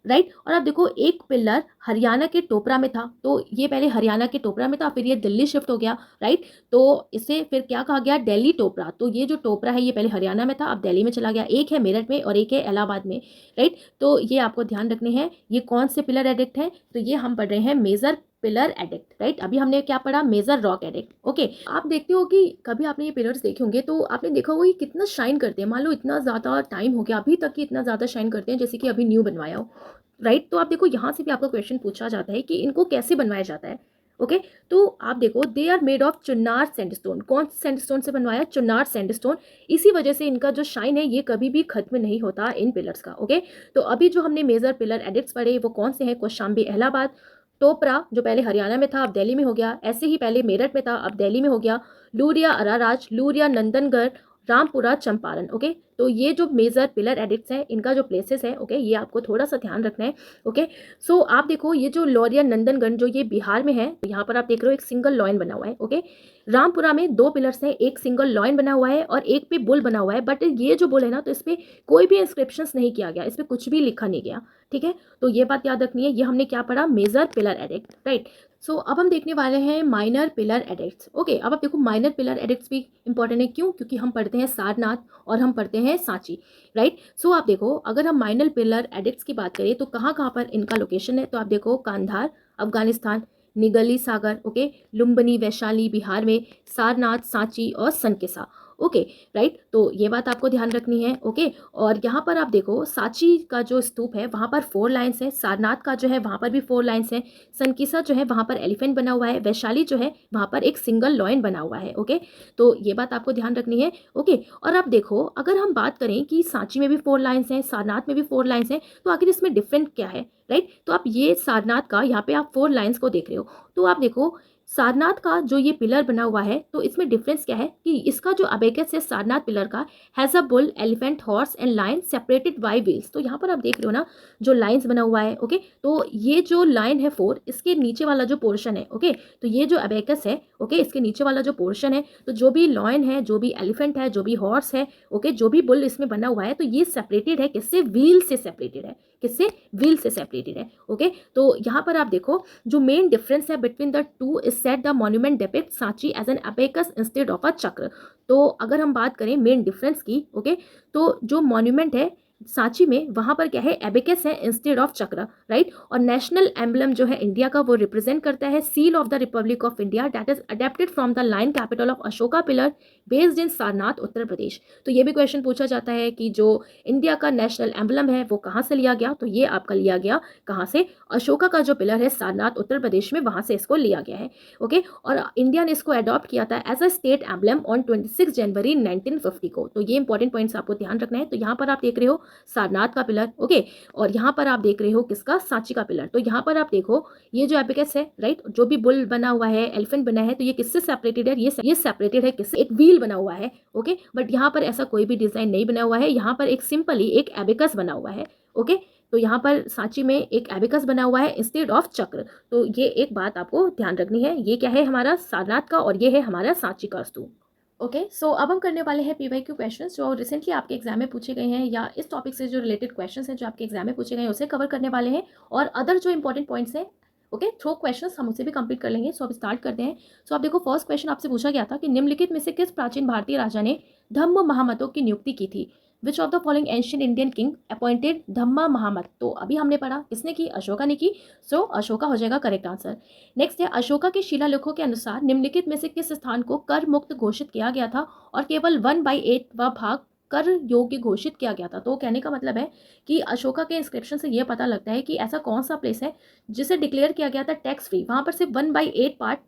Speaker 1: right. और आप देखो एक पिलर हरियाणा के टोपरा में था, तो ये पहले हरियाणा के टोपरा में था, फिर ये दिल्ली शिफ्ट हो गया, राइट। तो इसे फिर क्या कहा गया, दिल्ली टोपरा। तो ये जो टोपरा है ये पहले हरियाणा में था, अब दिल्ली में चला गया। एक है मेरठ में और एक है इलाहाबाद में, राइट। तो ये आपको ध्यान रखने हैं। ये कौन से पिलर एडिक्ट हैं, तो ये हम पढ़ रहे हैं मेजर पिलर एडिक्ट, राइट। अभी हमने क्या पढ़ा, मेजर रॉक एडिक्ट, ओके। आप देखते हो कि कभी आपने ये पिलर्स देखे होंगे, तो आपने देखा होगा कि कितना शाइन करते हैं। मान लो इतना ज़्यादा टाइम हो गया, अभी तक कि इतना ज़्यादा शाइन करते हैं जैसे कि अभी न्यू बनवाया हो, राइट। तो आप देखो यहाँ से भी आपका क्वेश्चन पूछा जाता है कि इनको कैसे बनवाया जाता है, ओके। तो आप देखो they are made of Chunar sandstone. कौन सैंडस्टोन से बनवाया, चुनार सैंडस्टोन। इसी वजह से इनका जो शाइन है ये कभी भी खत्म नहीं होता इन पिलर्स का, ओके। तो अभी जो हमने मेजर पिलर एडिक्ट्स पढ़े वो कौन से हैं, कौशाम्बी इलाहाबाद, टोपरा जो पहले हरियाणा में था अब दिल्ली में हो गया, ऐसे ही पहले मेरठ में था अब दिल्ली में हो गया, लूरिया अराराज, लूरिया नंदनगढ़, रामपुरा चंपारण, ओके। तो ये जो मेजर पिलर एडिक्ट्स हैं इनका जो प्लेसेस है, ओके, ये आपको थोड़ा सा ध्यान रखना है, ओके। सो आप देखो ये जो लौरिया नंदनगढ़ जो ये बिहार में है, तो यहाँ पर आप देख रहे हो एक सिंगल लॉइन बना हुआ है, ओके। रामपुरा में दो पिलर्स हैं, एक सिंगल लॉइन बना हुआ है और एक पे बुल बना हुआ है, बट ये जो बुल है ना, तो इस पर कोई भी इंस्क्रिप्शंस नहीं किया गया, इस पर कुछ भी लिखा नहीं गया, ठीक है। तो ये बात याद रखनी है। ये हमने क्या पढ़ा, मेजर पिलर एडिक्ट, राइट। सो अब हम देखने वाले हैं माइनर पिलर एडिक्ट्स, ओके। अब आप देखो माइनर पिलर एडिक्ट्स भी इंपॉर्टेंट है, क्यों, क्योंकि हम पढ़ते हैं सारनाथ और हम पढ़ते हैं सांची, राइट। सो आप देखो अगर हम माइनर पिलर एडिक्ट्स की बात करें तो कहाँ कहाँ पर इनका लोकेशन है, तो आप देखो कांधार अफगानिस्तान, निगली सागर, ओके, लुम्बिनी वैशाली बिहार में, सारनाथ, सांची और सनकिसा, ओके, राइट। तो ये बात आपको ध्यान रखनी है, ओके। और यहाँ पर आप देखो सांची का जो स्तूप है वहाँ पर 4 लाइन्स है, सारनाथ का जो है वहाँ पर भी 4 लाइन्स है, सनकिसा जो है वहाँ पर एलिफेंट बना हुआ है, वैशाली जो है वहाँ पर एक सिंगल लॉइन बना हुआ है, ओके। तो ये बात आपको ध्यान रखनी है, ओके। और अब देखो अगर हम बात करें कि सांची में भी 4 लाइन्स हैं, सारनाथ में भी 4 लाइन्स हैं, तो आखिर इसमें डिफरेंट क्या है, राइट। तो आप ये सारनाथ का यहाँ पे आप 4 लाइन्स को देख रहे हो, तो आप देखो सारनाथ का जो ये पिलर बना हुआ है, तो इसमें डिफरेंस क्या है कि इसका जो अबेकस है सारनाथ पिलर का has a bull, elephant, horse and line separated by wheels. तो यहाँ पर आप देख रहे हो ना जो लाइन्स बना हुआ है, ओके। तो ये जो लाइन है 4, इसके नीचे वाला जो पोर्शन है, ओके, तो ये जो अबेकस है, ओके, इसके नीचे वाला जो पोर्शन है, तो जो भी लॉइन है, जो भी एलिफेंट है, जो भी हॉर्स है, ओके, जो भी बुल इसमें बना हुआ है, तो ये सेपरेटेड है किससे, व्हील से सेपरेटेड है, किससे, व्हील से सेपरेटेड है, ओके। तो यहाँ पर आप देखो जो मेन डिफरेंस है between the two is set the monument depict Sanchi as an abacus instead of a chakra. तो अगर हम बात करें मेन डिफरेंस की, ओके, तो जो मॉन्यूमेंट है सांची में वहां पर क्या है, एबेकस है इंस्टेड ऑफ चक्र, राइट। और नेशनल एम्बलम जो है इंडिया का वो रिप्रेजेंट करता है seal of the republic of India that is adopted from the lion capital of Ashoka pillar based in Sarnath Uttar Pradesh. तो ये भी क्वेश्चन पूछा जाता है कि जो इंडिया का नेशनल एम्बलम है वो कहाँ से लिया गया, तो ये आपका लिया गया कहाँ से, अशोका का जो पिलर है सारनाथ उत्तर प्रदेश में, वहां से इसको लिया गया है, ओके। और इंडिया ने इसको अडॉप्ट किया था as a state emblem on 26 जनवरी 1950 को। तो ये इंपॉर्टेंट पॉइंट्स आपको ध्यान रखना है। तो यहाँ पर आप देख रहे हो सारनाथ का पिलर, ओके, और यहाँ पर आप देख रहे हो किसका, सांची का पिलर। तो यहाँ पर आप देखो ये जो एपिकस है, राइट, जो भी बुल बना हुआ है, एलिफेंट बना है, तो ये किससे सेपरेटेड है, ये सेपरेटेड है किससे, एक व्हील बना हुआ है, ओके। बट यहाँ पर ऐसा कोई भी डिजाइन नहीं बना हुआ है, यहाँ पर एक सिंपली एक एबिकस बना हुआ है, ओके। तो यहाँ पर सांची में एक एबिकस बना हुआ है इंस्टेड ऑफ चक्र। तो ये एक बात आपको ध्यान रखनी है। ये क्या है, हमारा सारनाथ का, और ये है हमारा सांची का स्तूप, ओके। सो अब हम करने वाले हैं पीवाईक्यू क्वेश्चंस जो रिसेंटली आपके एग्जाम में पूछे गए हैं, या इस टॉपिक से जो रिलेटेड क्वेश्चंस हैं जो आपके एग्जाम में पूछे गए हैं उसे कवर करने वाले हैं, और अदर जो इंपॉर्टेंट पॉइंट्स हैं, ओके, थ्रो क्वेश्चंस हम उसे भी कंप्लीट कर लेंगे। सो अब स्टार्ट करते हैं। सो आप देखो फर्स्ट क्वेश्चन आपसे पूछा गया था कि निम्नलिखित में से किस प्राचीन भारतीय राजा ने धम्म महामतों की नियुक्ति की थी, which of the following ancient Indian king appointed dhamma mahamatta. तो अभी हमने पढ़ा किसने की, अशोका ने की। सो अशोका हो जाएगा करेक्ट आंसर। नेक्स्ट है अशोका के शिलालेखों के अनुसार निम्नलिखित में से किस स्थान को कर मुक्त घोषित किया गया था और केवल 1/8वां भाग कर योग्य घोषित किया गया था। तो कहने का मतलब है कि अशोका के इंस्क्रिप्शन से यह पता लगता है कि ऐसा कौन सा प्लेस है जिसे डिक्लेयर किया गया था टैक्स फ्री, वहां पर सिर्फ 1/8 पार्ट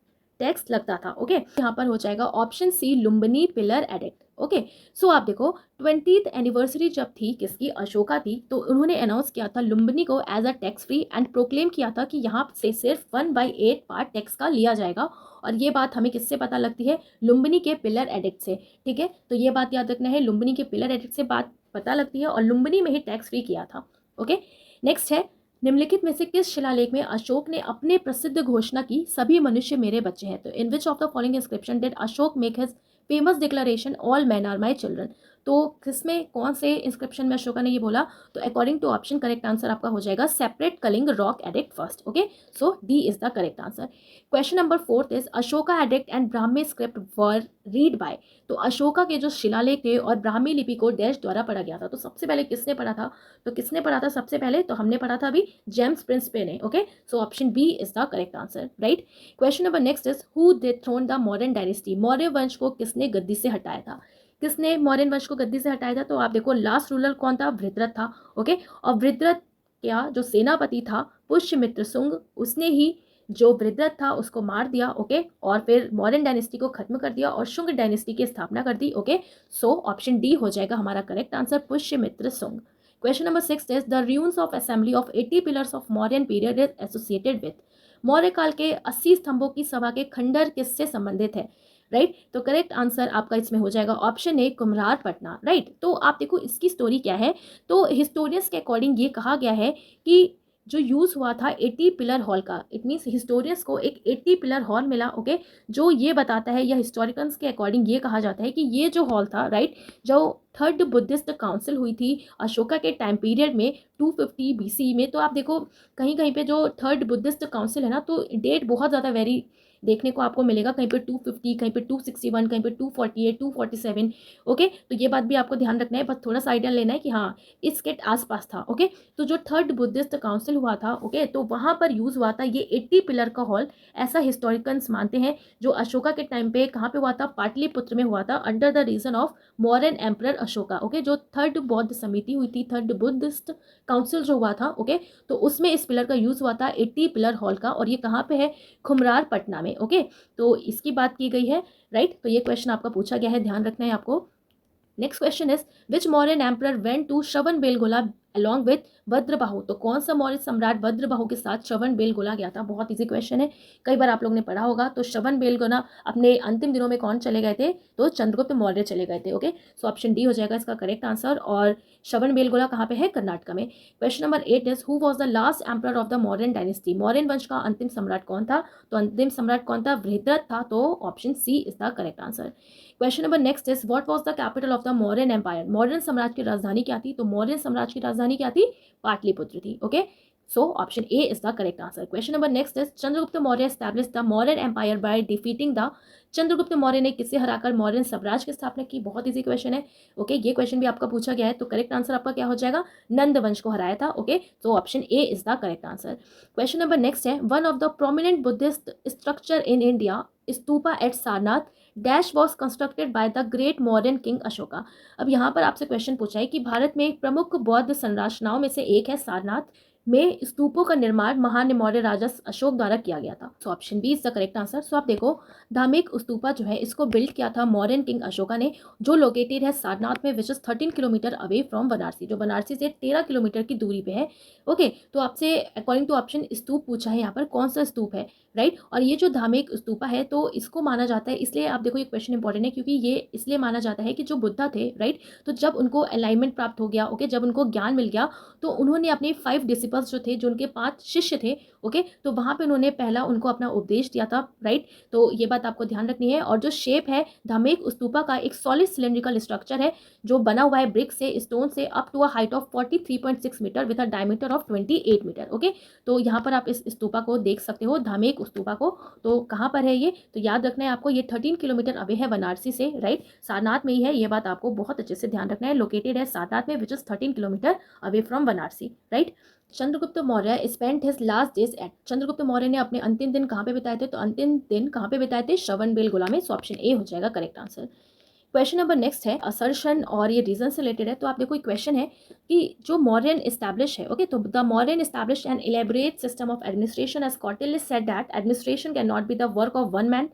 Speaker 1: टैक्स लगता था, ओके। यहाँ पर हो जाएगा option C Lumbini pillar edict, okay. So आप देखो 20th एनिवर्सरी जब थी किसकी, अशोका थी, तो उन्होंने अनाउंस किया था लुम्बिनी को as a tax free and proclaim किया था कि यहाँ से सिर्फ 1/8 पार्ट टैक्स का लिया जाएगा। और ये बात हमें किससे पता लगती है, लुम्बिनी के पिलर एडिक्ट से। ठीक है, तो ये बात याद रखना है, लुम्बिनी के पिलर एडिक्ट से बात पता लगती है और लुम्बिनी में ही टैक्स फ्री किया था। ओके। नेक्स्ट है, निम्नलिखित में से किस शिलालेख में अशोक ने अपने प्रसिद्ध घोषणा की, सभी मनुष्य मेरे बच्चे हैं। तो in which of the following inscription did Ashoka make his famous declaration all men are my children. तो किसमें, कौन से इंस्क्रिप्शन में अशोका ने ये बोला, तो according to option correct answer आपका हो जाएगा separate Kalinga rock edict first. Okay, so D is the correct answer. Question number 4 is Ashoka edict and Brahmi script were read by. तो अशोका के जो शिलालेख थे और ब्राह्मी लिपि को डैश द्वारा पढ़ा गया था। तो सबसे पहले किसने पढ़ा था, तो किसने पढ़ा था सबसे पहले, तो हमने पढ़ा था अभी जेम्स प्रिंसपे ने। Okay, so option B is the correct answer, right. Question number next is who dethroned the Mauryan dynasty. Maurya वंश को किसने गद्दी से हटाया था, किसने मौर्यन वंश को गद्दी से हटाया था, तो आप देखो लास्ट रूलर कौन था, वृत्रथ था। ओके, और वृत्रथ क्या जो सेनापति था पुष्यमित्र शुंग, उसने ही जो वृत्रथ था उसको मार दिया। ओके, और फिर मौर्यन डायनेस्टी को खत्म कर दिया और शुंग डायनेस्टी की स्थापना कर दी। ओके, सो ऑप्शन डी हो जाएगा हमारा correct answer, Pushyamitra Shunga. Question number 6 is the ruins of assembly of 80 pillars of Mauryan period is associated with. Maurya काल के 80 स्तंभों की सभा के खंडर किससे संबंधित है, राइट। तो करेक्ट आंसर आपका इसमें हो जाएगा ऑप्शन ए, कुम्हार पटना, राइट। तो आप देखो इसकी स्टोरी क्या है, तो हिस्टोरियंस के अकॉर्डिंग ये कहा गया है कि जो यूज़ हुआ था 80 पिलर हॉल का, इट मीन्स हिस्टोरियंस को एक 80 पिलर हॉल मिला। ओके, जो ये बताता है, या हिस्टोरिकन्स के अकॉर्डिंग ये कहा जाता है कि ये जो हॉल था, राइट, जो थर्ड बुद्धिस्ट काउंसिल हुई थी अशोका के टाइम पीरियड में 250 BC में। तो आप देखो कहीं कहीं पे जो थर्ड बुद्धिस्ट काउंसिल है ना, तो डेट बहुत ज़्यादा वेरी देखने को आपको मिलेगा, कहीं पे 250, कहीं पे 261, कहीं पे 248, 247। ओके, तो ये बात भी आपको ध्यान रखना है, बस थोड़ा सा आइडिया लेना है कि हाँ इसके आसपास था। ओके, तो जो थर्ड बुद्धिस्ट काउंसिल हुआ था, ओके, तो वहाँ पर यूज़ हुआ था ये 80 पिलर का हॉल, ऐसा हिस्टोरिकन्स मानते हैं। जो अशोका के टाइम पे कहाँ पे हुआ था, पाटलिपुत्र में हुआ था, under the reign of Mauryan emperor Ashoka. Okay, जो थर्ड बौद्ध समिति हुई थी, थर्ड बुद्धिस्ट काउंसिल जो हुआ था, ओके, तो उसमें इस पिलर का यूज़ हुआ था 80 पिलर हॉल का, और ये कहाँ पे है, खुमरार पटना में। ओके, तो इसकी बात की गई है, राइट। तो ये क्वेश्चन आपका पूछा गया है, ध्यान रखना है आपको। Next question is which Mauryan emperor went to Shravanabelagola along with Bhadrabahu. तो कौन सा मौर्य सम्राट भद्रबाहु के साथ श्रवण बेलगोला गया था, बहुत इजी क्वेश्चन है, कई बार आप लोग ने पढ़ा होगा। तो श्रवण बेलगोला अपने अंतिम दिनों में कौन चले गए थे, तो चंद्रगुप्त मौर्य चले गए थे। ओके, सो ऑप्शन डी हो जाएगा इसका करेक्ट आंसर। और श्रवण बेलगोला कहाँ पे है, कर्नाटक में। Question number 8 is who was the last emperor of the Mauryan dynasty. Mauryan वंश का अंतिम सम्राट कौन था, तो अंतिम सम्राट कौन था, वृहद्रथ था। तो option C is the correct answer. Question number next is what was the capital of the Mauryan empire. Mauryan साम्राज्य की राजधानी क्या थी, तो मौर्यन साम्राज्य की राजधानी क्या थी, पाटलिपुत्र थी। Okay, so option A is the correct answer. Question number next is Chandragupta Maurya establish the Mauryan empire by defeating the. Chandragupta Maurya ने किसे हराकर मौर्यन साम्राज्य की स्थापना की, बहुत इजी क्वेश्चन है। ओके, ये क्वेश्चन भी आपका पूछा गया है, तो करेक्ट आंसर आपका क्या हो जाएगा, नंद वंश को हराया था। ओके, तो option A is the correct answer. Question number next है one of the prominent Buddhist structure in India stupa at Sarnath dash was constructed by the great Mauryan king Ashoka. अब यहाँ पर आपसे क्वेश्चन पूछा है कि भारत में प्रमुख बौद्ध संरचनाओं में से एक है सारनाथ में स्तूपों का निर्माण महान मौर्य राजा अशोक द्वारा किया गया था। So option B is the correct answer. So आप देखो धार्मिक स्तूपा जो है इसको बिल्ड किया था मौर्यन किंग अशोका ने, जो लोकेटेड है सारनाथ में, which is 13 kilometre away from Banarasi, जो बनारसी से 13 किलोमीटर की दूरी पे है। ओके, तो आपसे अकॉर्डिंग टू ऑप्शन स्तूप पूछा है यहाँ पर, कौन सा स्तूप है, राइट। और ये जो धार्मिक स्तूपा है तो इसको माना जाता है, इसलिए आप देखो ये क्वेश्चन इंपॉर्टेंट है क्योंकि ये इसलिए माना जाता है कि जो बुद्धा थे, राइट, तो जब उनको अलाइनमेंट प्राप्त हो गया, ओके, जब उनको ज्ञान मिल गया, तो उन्होंने अपने 5 डिसिपल्स जो थे, जो उनके 5 शिष्य थे, ओके, तो वहाँ पे उन्होंने पहला उनको अपना उपदेश दिया था, राइट। तो ये बात आपको ध्यान रखनी है। और जो शेप है धार्मिक स्तूपा का, एक सॉलिड सिलेंड्रिकल स्ट्रक्चर है जो बना हुआ है ब्रिक से, स्टोन से, up to a height of 43.6 metre with a diameter of 28 metre. Okay, तो यहाँ पर आप इस स्तूपा को देख सकते हो, धार्मिक स्तूपा को। तो कहाँ पर है ये, तो याद रखना है आपको, ये 13 किलोमीटर अवे है बनारसी से, राइट, सारनाथ में ही है, ये बात आपको बहुत अच्छे से ध्यान रखना है। लोकेटेड है सारनाथ में, which is 13 kilometre away from Banarasi, right. Chandragupta Maurya spent his last days at. Chandragupta Maurya ने अपने अंतिम दिन कहाँ पे बिताए थे, तो अंतिम दिन कहाँ पे बिताए थे, श्रवण बेलगोला में। सो ऑप्शन ए हो जाएगा correct answer. Question number next है असर्शन, और ये रीजन से रिलेटेड है। तो आप देखो एक क्वेश्चन है कि जो मौर्यन एस्टैब्लिश है, ओके, तो the Mauryan establish an elaborate system of administration as Kautilya said that administration can not be the work of one man.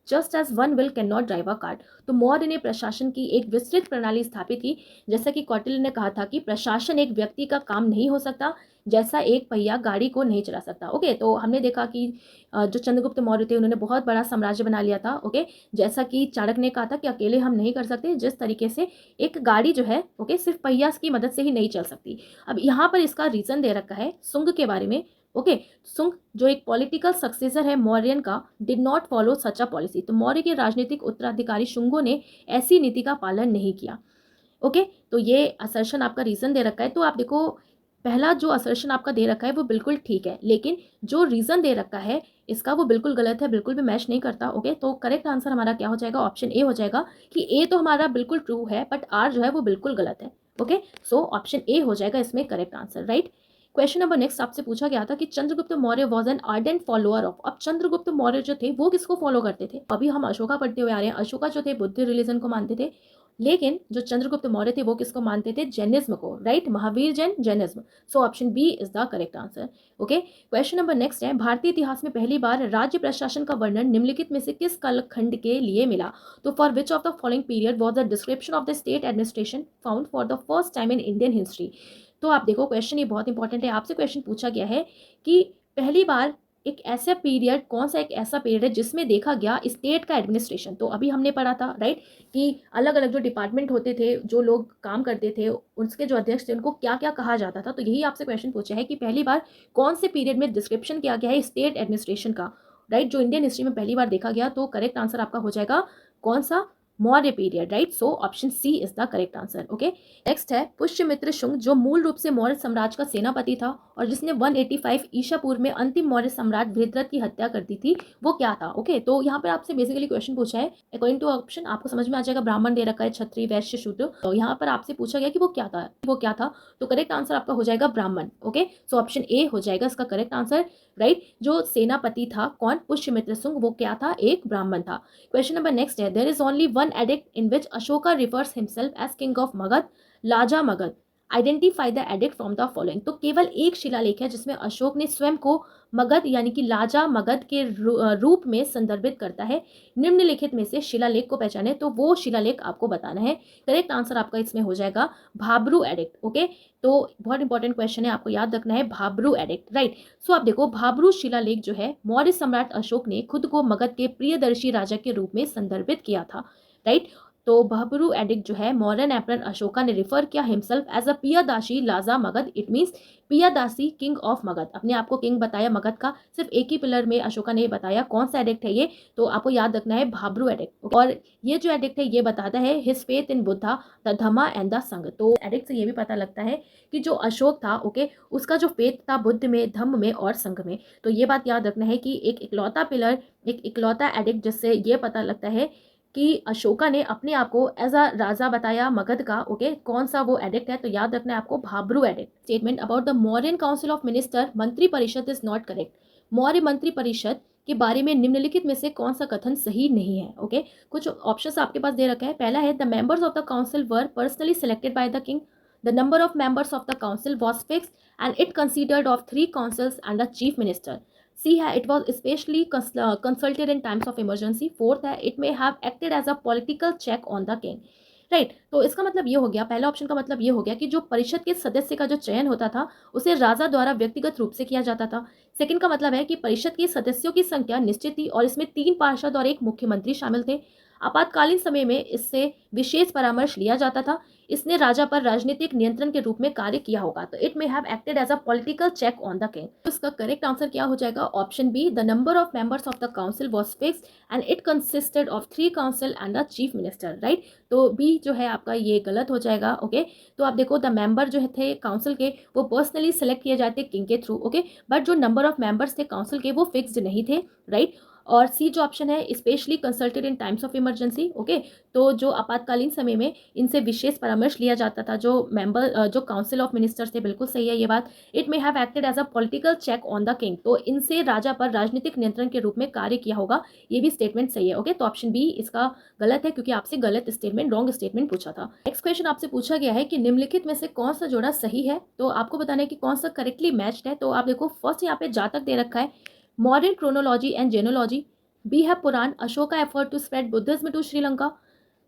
Speaker 1: Just as one wheel can not drive a cart. तो मौर्य ने प्रशासन की एक विस्तृत प्रणाली स्थापित की। जैसा कि कौटिल्य ने कहा था कि प्रशासन एक व्यक्ति का काम नहीं हो सकता, जैसा एक पहिया गाड़ी को नहीं चला सकता। ओके, तो हमने देखा कि जो चंद्रगुप्त मौर्य थे उन्होंने बहुत बड़ा साम्राज्य बना लिया था। ओके, जैसा कि चाणक्य ने कहा था कि अकेले हम नहीं कर सकते, जिस तरीके से एक गाड़ी जो है ओके सिर्फ पहिया की मदद से ही नहीं चल सकती। अब यहाँ पर इसका रीजन दे रखा है सुंग के बारे में। ओके, सुंग जो एक पॉलिटिकल सक्सेसर है मौर्यन का, did not follow such a policy. तो मौर्य के राजनीतिक उत्तराधिकारी शुंगों ने ऐसी नीति का पालन नहीं किया। ओके, तो ये असर्शन आपका रीजन दे रखा है। तो आप देखो, पहला जो असर्शन आपका दे रखा है वो बिल्कुल ठीक है, लेकिन जो रीजन दे रखा है इसका वो बिल्कुल गलत है, बिल्कुल भी मैच नहीं करता। ओके, तो करेक्ट आंसर हमारा क्या हो जाएगा, ऑप्शन ए हो जाएगा कि ए तो हमारा बिल्कुल ट्रू है बट आर जो है वो बिल्कुल गलत है। ओके, सो ऑप्शन ए हो जाएगा इसमें correct answer, right. Question number next आपसे पूछा गया था कि Chandragupta Maurya was an ardent follower of. अब चंद्रगुप्त मौर्य जो थे वो किसको फॉलो करते थे, अभी हम अशोका पढ़ते हुए आ रहे हैं, अशोका जो थे बुद्ध रिलीजन को मानते थे, लेकिन जो चंद्रगुप्त मौर्य थे वो किसको मानते थे, जैनिज्म को, right, Mahavir Jain, Jainism. So option B is the correct answer. Okay, question number next है, भारतीय इतिहास में पहली बार राज्य प्रशासन का वर्णन निम्नलिखित में से किस कालखंड के लिए मिला। तो for which of the following period was the description of the state administration found for the first time in Indian history. तो आप देखो क्वेश्चन ये बहुत इंपॉर्टेंट है, आपसे क्वेश्चन पूछा गया है कि पहली बार एक ऐसा पीरियड, कौन सा एक ऐसा पीरियड है जिसमें देखा गया स्टेट का एडमिनिस्ट्रेशन। तो अभी हमने पढ़ा था, राइट, कि अलग अलग जो डिपार्टमेंट होते थे, जो लोग काम करते थे, उसके जो अध्यक्ष थे उनको क्या क्या कहा जाता था। तो यही आपसे क्वेश्चन पूछा है कि पहली बार कौन से पीरियड में डिस्क्रिप्शन किया गया है स्टेट एडमिनिस्ट्रेशन का, राइट, जो इंडियन हिस्ट्री में पहली बार देखा गया। तो करेक्ट आंसर आपका हो जाएगा कौन सा, Maurya period, right. So option C is the correct answer. Okay, next है पुष्यमित्र शुंग, जो मूल रूप से मौर्य साम्राज्य का सेनापति था और जिसने 185 ईसा पूर्व में अंतिम मौर्य सम्राट बृहद्रथ की हत्या कर दी थी, वो क्या था। ओके, तो यहाँ पर आपसे बेसिकली क्वेश्चन पूछा है अकॉर्डिंग टू ऑप्शन, आपको समझ में आ जाएगा, ब्राह्मण दे रखा है, क्षत्रिय, वैश्य, शूद्र। तो यहाँ पर आपसे पूछा गया कि वो क्या था, वो क्या था। तो करेक्ट आंसर आपका हो जाएगा ब्राह्मण। ओके, सो ऑप्शन ए हो जाएगा इसका करेक्ट आंसर, राइट। जो सेनापति था कौन, पुष्यमित्र शुंग, वो क्या था, एक ब्राह्मण था। क्वेश्चन नंबर नेक्स्ट है, there is only one edict in which Ashoka refers himself as king of Magadha, Laja Magadha. Identify the edict from the following. तो केवल एक शिलालेख है जिसमें अशोक ने स्वयं को मगध यानी कि लाजा मगध के रूप में संदर्भित करता है। निम्नलिखित में से शिलालेख को पहचाने, तो वो शिलालेख आपको बताना है। करेक्ट आंसर आपका इसमें हो जाएगा भाब्रू एडिक्ट। ओके, तो बहुत इंपॉर्टेंट क्वेश्चन है, आपको याद रखना है भाब्रू एडिक्ट, राइट। सो आप देखो, भाब्रू शिलालेख जो है, मौर्य सम्राट अशोक ने खुद को मगध के प्रियदर्शी राजा के रूप में संदर्भित किया था, राइट। तो भाब्रू एडिक्ट जो है, मॉडर्न एम्परर अशोका ने रिफर किया himself as a Piyadasi Laja Magadha. It means Piyadasi king of Magadha, अपने आप को किंग बताया मगध का। सिर्फ एक ही पिलर में अशोका ने बताया। कौन सा एडिक्ट है ये, तो आपको याद रखना है भाब्रू एडिक्ट। और ये जो एडिक्ट है ये बताता है his faith in Buddha, the Dhamma and the संघ। तो एडिक्ट से ये भी पता लगता है कि जो अशोक था, ओके, उसका जो फेथ था बुद्ध में, धम्म में और संघ में। तो ये बात याद रखना है कि एक इकलौता पिलर, एक इकलौता एडिक्ट, जिससे ये पता लगता है कि अशोका ने अपने आप को एज अ राजा बताया मगध का। ओके, कौन सा वो एडिक्ट है, तो याद रखना है आपको Bhabru addict. Statement about the Mauryan council of minister, मंत्री परिषद इज नॉट करेक्ट। मौर्य मंत्री परिषद के बारे में निम्नलिखित में से कौन सा कथन सही नहीं है। ओके, कुछ ऑप्शंस आपके पास दे रखे हैं। पहला है, the members of the council were personally selected by the king, the number of members of the council was fixed and it considered of 3 councils and the chief minister. C है, it was especially consulted in times of emergency. Fourth है, it may have acted as a political check on the king. Right, तो इसका मतलब ये हो गया, पहला option का मतलब ये हो गया कि जो परिषद के सदस्य का जो चयन होता था उसे राजा द्वारा व्यक्तिगत रूप से किया जाता था। सेकंड का मतलब है कि परिषद के सदस्यों की संख्या निश्चित थी और इसमें 3 पार्षद और 1 मुख्यमंत्री शामिल थे। आपातकालीन समय में इससे विशेष परामर्श लिया जाता था। इसने राजा पर राजनीतिक नियंत्रण के रूप में कार्य किया होगा। तो it may have acted as a political check on the king. तो इसका करेक्ट आंसर क्या हो जाएगा, option B, the number of members of the council was fixed and it consisted of 3 council and the chief minister, right. तो B जो है आपका ये गलत हो जाएगा। ओके, तो आप देखो, द मेंबर जो थे काउंसिल के वो पर्सनली सेलेक्ट किए जाते किंग के थ्रू। ओके, बट जो नंबर ऑफ मेंबर्स थे काउंसिल के वो फिक्स्ड नहीं थे, राइट। और सी जो ऑप्शन है, specially consulted in times of emergency. Okay, तो जो आपातकालीन समय में इनसे विशेष परामर्श लिया जाता था जो मेंबर, जो काउंसिल ऑफ मिनिस्टर्स थे, बिल्कुल सही है ये बात। It may have acted as a political check on the king, तो इनसे राजा पर राजनीतिक नियंत्रण के रूप में कार्य किया होगा, ये भी स्टेटमेंट सही है। ओके, तो ऑप्शन बी इसका गलत है क्योंकि आपसे गलत स्टेटमेंट, रॉन्ग स्टेटमेंट पूछा था। नेक्स्ट क्वेश्चन आपसे पूछा गया है कि निम्नलिखित में से कौन सा जोड़ा सही है, तो आपको बताना है कि कौन सा करेक्टली मैच्ड है। तो आप देखो, फर्स्ट यहाँ पे जातक दे रखा है, modern chronology and genealogy, B है Purana, Ashoka effort to spread Buddhism to Sri Lanka,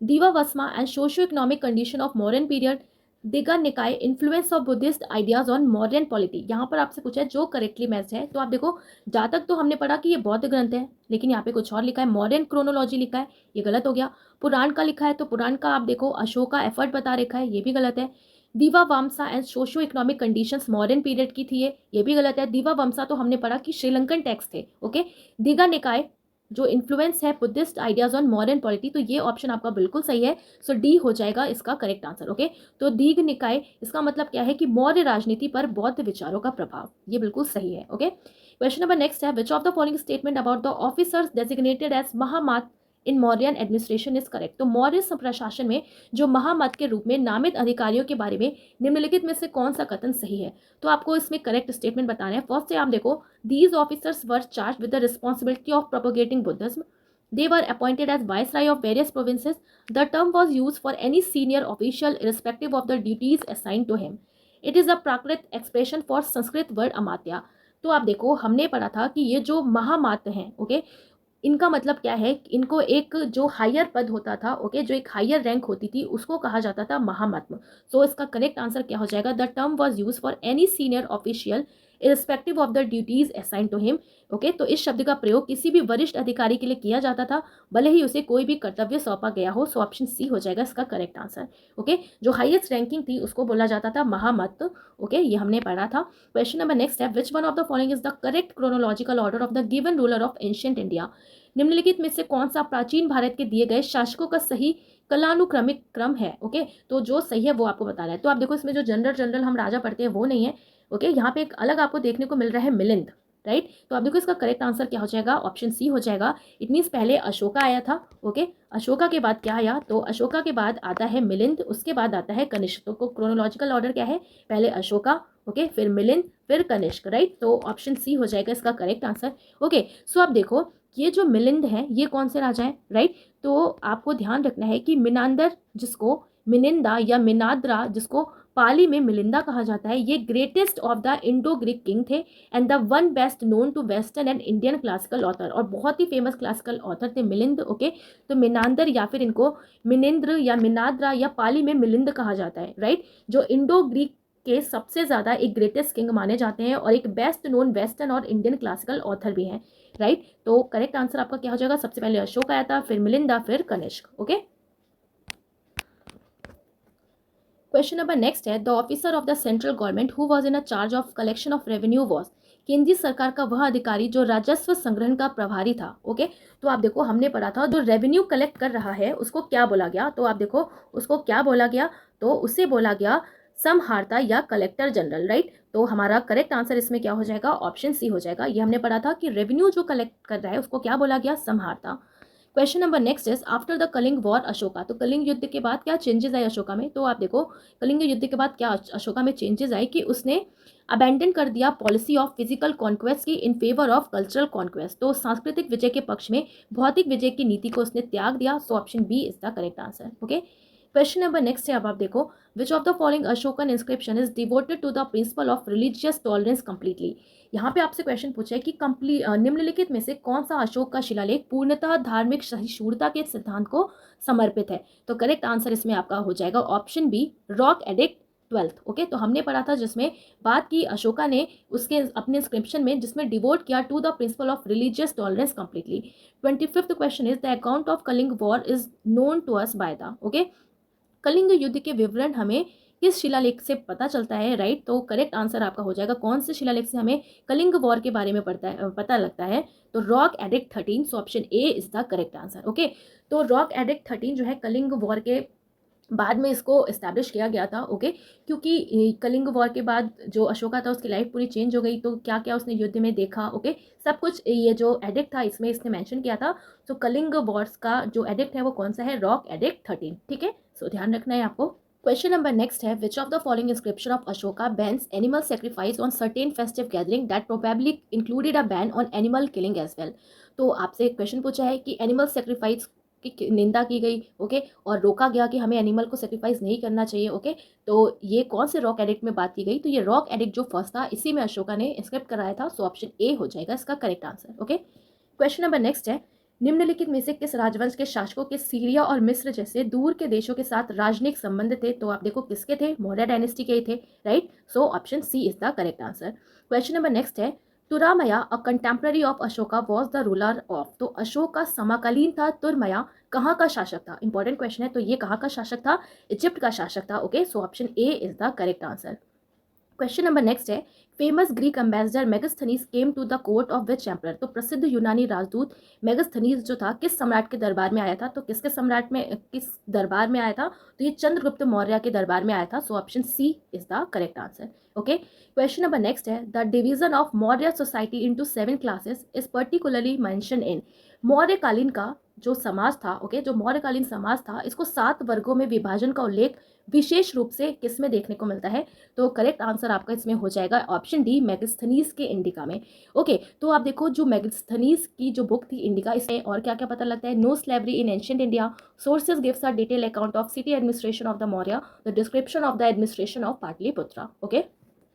Speaker 1: Dipavamsa and socio economic condition of modern period, Digha Nikaya influence of Buddhist ideas on modern polity. यहाँ पर आपसे पूछा है जो करेक्टली मैच है, तो आप देखो जहाँ तक तो हमने पढ़ा कि ये बौद्ध ग्रंथ है, लेकिन यहाँ पे कुछ और लिखा है, मॉडर्न क्रोनोलॉजी लिखा है, ये गलत हो गया। पुराण का लिखा है, तो पुराण का आप देखो अशोका एफर्ट बता रखा है, ये भी गलत है। Dipavamsa and socio economic conditions modern period की थी, ये भी गलत है। दीवा वमसा तो हमने पढ़ा कि श्रीलंकन टेक्स्ट थे, ओके। दिगा निकाय जो इन्फ्लुएंस है Buddhist ideas on modern polity, तो ये ऑप्शन आपका बिल्कुल सही है, सो डी हो जाएगा इसका करेक्ट आंसर, ओके। तो दीग निकाय इसका मतलब क्या है कि मौर्य राजनीति पर बौद्ध विचारों का प्रभाव, ये बिल्कुल सही है, ओके। क्वेश्चन नंबर नेक्स्ट है, which of the following statement about the officers designated as mahamatta in Mauryan administration is correct. तो मौर्य प्रशासन में जो महामत के रूप में नामित अधिकारियों के बारे में निम्नलिखित में से कौन सा कथन सही है, तो आपको इसमें करेक्ट स्टेटमेंट बताना है। फर्स्ट से आप देखो, these officers were charge with the responsibility of propagating Buddhism, they were appointed as viceroy of various provinces, the term was used for any senior official irrespective of the duties assigned to him, it is a prakrit expression for Sanskrit word Amatya. तो आप देखो हमने पढ़ा था कि ये जो महामात्य हैं, ओके, इनका मतलब क्या है, इनको एक जो हायर पद होता था, ओके, जो एक हायर रैंक होती थी उसको कहा जाता था महामत्म। सो इसका करेक्ट आंसर क्या हो जाएगा, the term was use for any senior official irrespective of the duties assign to him, okay. तो इस शब्द का प्रयोग किसी भी वरिष्ठ अधिकारी के लिए किया जाता था, भले ही उसे कोई भी कर्तव्य सौंपा गया हो। सो ऑप्शन सी हो जाएगा इसका करेक्ट आंसर, ओके। जो हाईएस्ट रैंकिंग थी उसको बोला जाता था महामत, ओके, ये हमने पढ़ा था। क्वेश्चन नंबर नेक्स्ट है, which one of the following is the correct chronological order of the given ruler of ancient India. निम्नलिखित में से कौन सा प्राचीन भारत के दिए गए शासकों का सही कलानुक्रमिक क्रम है, ओके। तो जो सही है वो आपको बताना है। तो आप देखो इसमें जो जनरल हम राजा पढ़ते हैं वो नहीं है, ओके। यहाँ पे एक अलग आपको देखने को मिल रहा है मिलिंद, राइट। तो आप देखो इसका करेक्ट आंसर क्या हो जाएगा, ऑप्शन सी हो जाएगा। इट मीन्स पहले अशोका आया था, ओके। अशोका के बाद क्या आया, तो अशोका के बाद आता है मिलिंद, उसके बाद आता है कनिष्क। तो क्रोनोलॉजिकल ऑर्डर क्या है, पहले अशोका, ओके, फिर मिलिंद, फिर कनिष्क, राइट। तो ऑप्शन सी हो जाएगा इसका करेक्ट आंसर, ओके। सो आप देखो ये जो मिलिंद है ये कौन से राजा हैं, राइट। तो आपको ध्यान रखना है कि मिनांदर जिसको मिनिंदा या मिनाद्रा जिसको पाली में मिलिंदा कहा जाता है, ये greatest of the Indo Greek king थे and the one best known to western and Indian classical author, और बहुत ही फेमस क्लासिकल ऑथर थे मिलिंद, ओके। तो मिनांदर या फिर इनको मिनिंद्र या मिनाद्रा या पाली में मिलिंद कहा जाता है, राइट। जो इंडो ग्रीक के सबसे ज़्यादा एक ग्रेटेस्ट किंग माने जाते हैं और एक बेस्ट नोन वेस्टर्न और इंडियन क्लासिकल ऑथर भी हैं, राइट। तो करेक्ट आंसर आपका क्या हो जाएगा, सबसे पहले अशोक आया था, फिर मिलिंदा, फिर Kanishka, okay. Question number next है, the officer of the central government who was in a charge of collection of revenue was. केंद्रीय सरकार का वह अधिकारी जो राजस्व संग्रहण का प्रभारी था, ओके। तो आप देखो हमने पढ़ा था जो रेवेन्यू कलेक्ट कर रहा है उसको क्या बोला गया, तो आप देखो उसको क्या बोला गया, तो उसे बोला गया समहारता या कलेक्टर जनरल, राइट। तो हमारा करेक्ट आंसर इसमें क्या हो जाएगा, ऑप्शन सी हो जाएगा। ये हमने पढ़ा था कि रेवेन्यू जो कलेक्ट कर रहा है उसको क्या बोला गया, Samaharta. Question number next is, after the Kalinga war Ashoka. तो कलिंग युद्ध के बाद क्या चेंजेस आए अशोका में, तो आप देखो कलिंग युद्ध के बाद क्या अशोका में चेंजेस आए कि उसने अबैंडन कर दिया पॉलिसी ऑफ फिजिकल कॉन्क्वेस्ट की in favour of cultural conquest. तो सांस्कृतिक विजय के पक्ष में भौतिक विजय की नीति को उसने त्याग दिया। So option B is the correct answer, okay. Question number next है, अब आप देखो, which of the following Ashokan inscription is devoted to the principle of religious tolerance completely. यहाँ पे आपसे क्वेश्चन पूछा है कि निम्नलिखित में से कौन सा अशोक का शिलालेख पूर्णतः धार्मिक सहिष्णुता के सिद्धांत को समर्पित है। तो करेक्ट आंसर इसमें आपका हो जाएगा option B, rock edict 12th, okay. तो हमने पढ़ा था जिसमें बात की अशोका ने उसके अपने इंस्क्रिप्शन में जिसमें डिवोट किया to the principle of religious tolerance completely. 25th question is, the account of Kalinga war is known to us by the, okay. Kalinga युद्ध के विवरण हमें किस शिलालेख से पता चलता है, राइट। तो करेक्ट आंसर आपका हो जाएगा कौन से शिलालेख से हमें कलिंग वॉर के बारे में पता लगता है, तो rock edict 13। So option A is the correct answer, okay. तो रॉक एडिक्ट 13 जो है कलिंग वॉर के बाद में इसको इस्टेब्लिश किया गया था, ओके। क्योंकि कलिंग वॉर के बाद जो अशोका था उसकी लाइफ पूरी चेंज हो गई, तो क्या क्या उसने युद्ध में देखा, ओके, सब कुछ ये जो एडिक्ट था इसमें इसने मेंशन किया था। तो कलिंग वॉर्स का जो एडिक्ट है वो कौन सा है, रॉक एडिक्ट 13, ठीक है। सो ध्यान रखना है आपको। क्वेश्चन नंबर नेक्स्ट है, which of the following inscription of Ashoka bans animal sacrifice on certain festive gathering that probably included a ban on animal killing as well. तो आपसे एक क्वेश्चन पूछा है कि एनिमल सेक्रीफाइस की निंदा की गई, ओके, और रोका गया कि हमें एनिमल को सेक्रीफाइस नहीं करना चाहिए, ओके। तो ये कौन से रॉक एडिक्ट में बात की गई, तो ये रॉक एडिक्ट जो फर्स्ट था इसी में अशोका ने इंस्क्रिप्ट कराया था। सो ऑप्शन ए हो जाएगा इसका correct answer, okay. Question number next है, निम्नलिखित में से किस राजवंश के शासकों के सीरिया और मिस्र जैसे दूर के देशों के साथ राजनयिक संबंध थे? तो आप देखो किसके थे, मौर्य डायनेस्टी के ही थे, right. So option C is the correct answer. Question number next है, Turamaya a contemporary of Ashoka was the ruler of. तो अशोक का समकालीन था तुरमया कहाँ का शासक था? इंपॉर्टेंट क्वेश्चन है, तो ये कहाँ का शासक था? इजिप्ट का शासक था, okay. So option A is the correct answer. Question number next है, famous Greek ambassador Megasthenes came to the court of which emperor. तो प्रसिद्ध यूनानी राजदूत मेगास्थनीज जो था किस सम्राट के दरबार में आया था? तो किसके सम्राट में, किस दरबार में आया था? तो ये चंद्रगुप्त मौर्य के दरबार में आया था। So option C is the correct answer, okay. Question number next है, the division of Maurya society into 7 classes is particularly mention in. मौर्यकालीन का जो समाज था, ओके, जो मौर्यकालीन समाज था, इसको 7 वर्गों में विभाजन का उल्लेख विशेष रूप से किस में देखने को मिलता है? तो करेक्ट आंसर आपका इसमें हो जाएगा ऑप्शन डी, मेगास्थनीज के इंडिका में, ओके। तो आप देखो जो मेगास्थनीज की जो बुक थी इंडिका, इसमें और क्या क्या पता लगता है? No slavery in ancient India, sources gives a detail account of city administration of the Maurya, the description of the administration of Pataliputra, okay.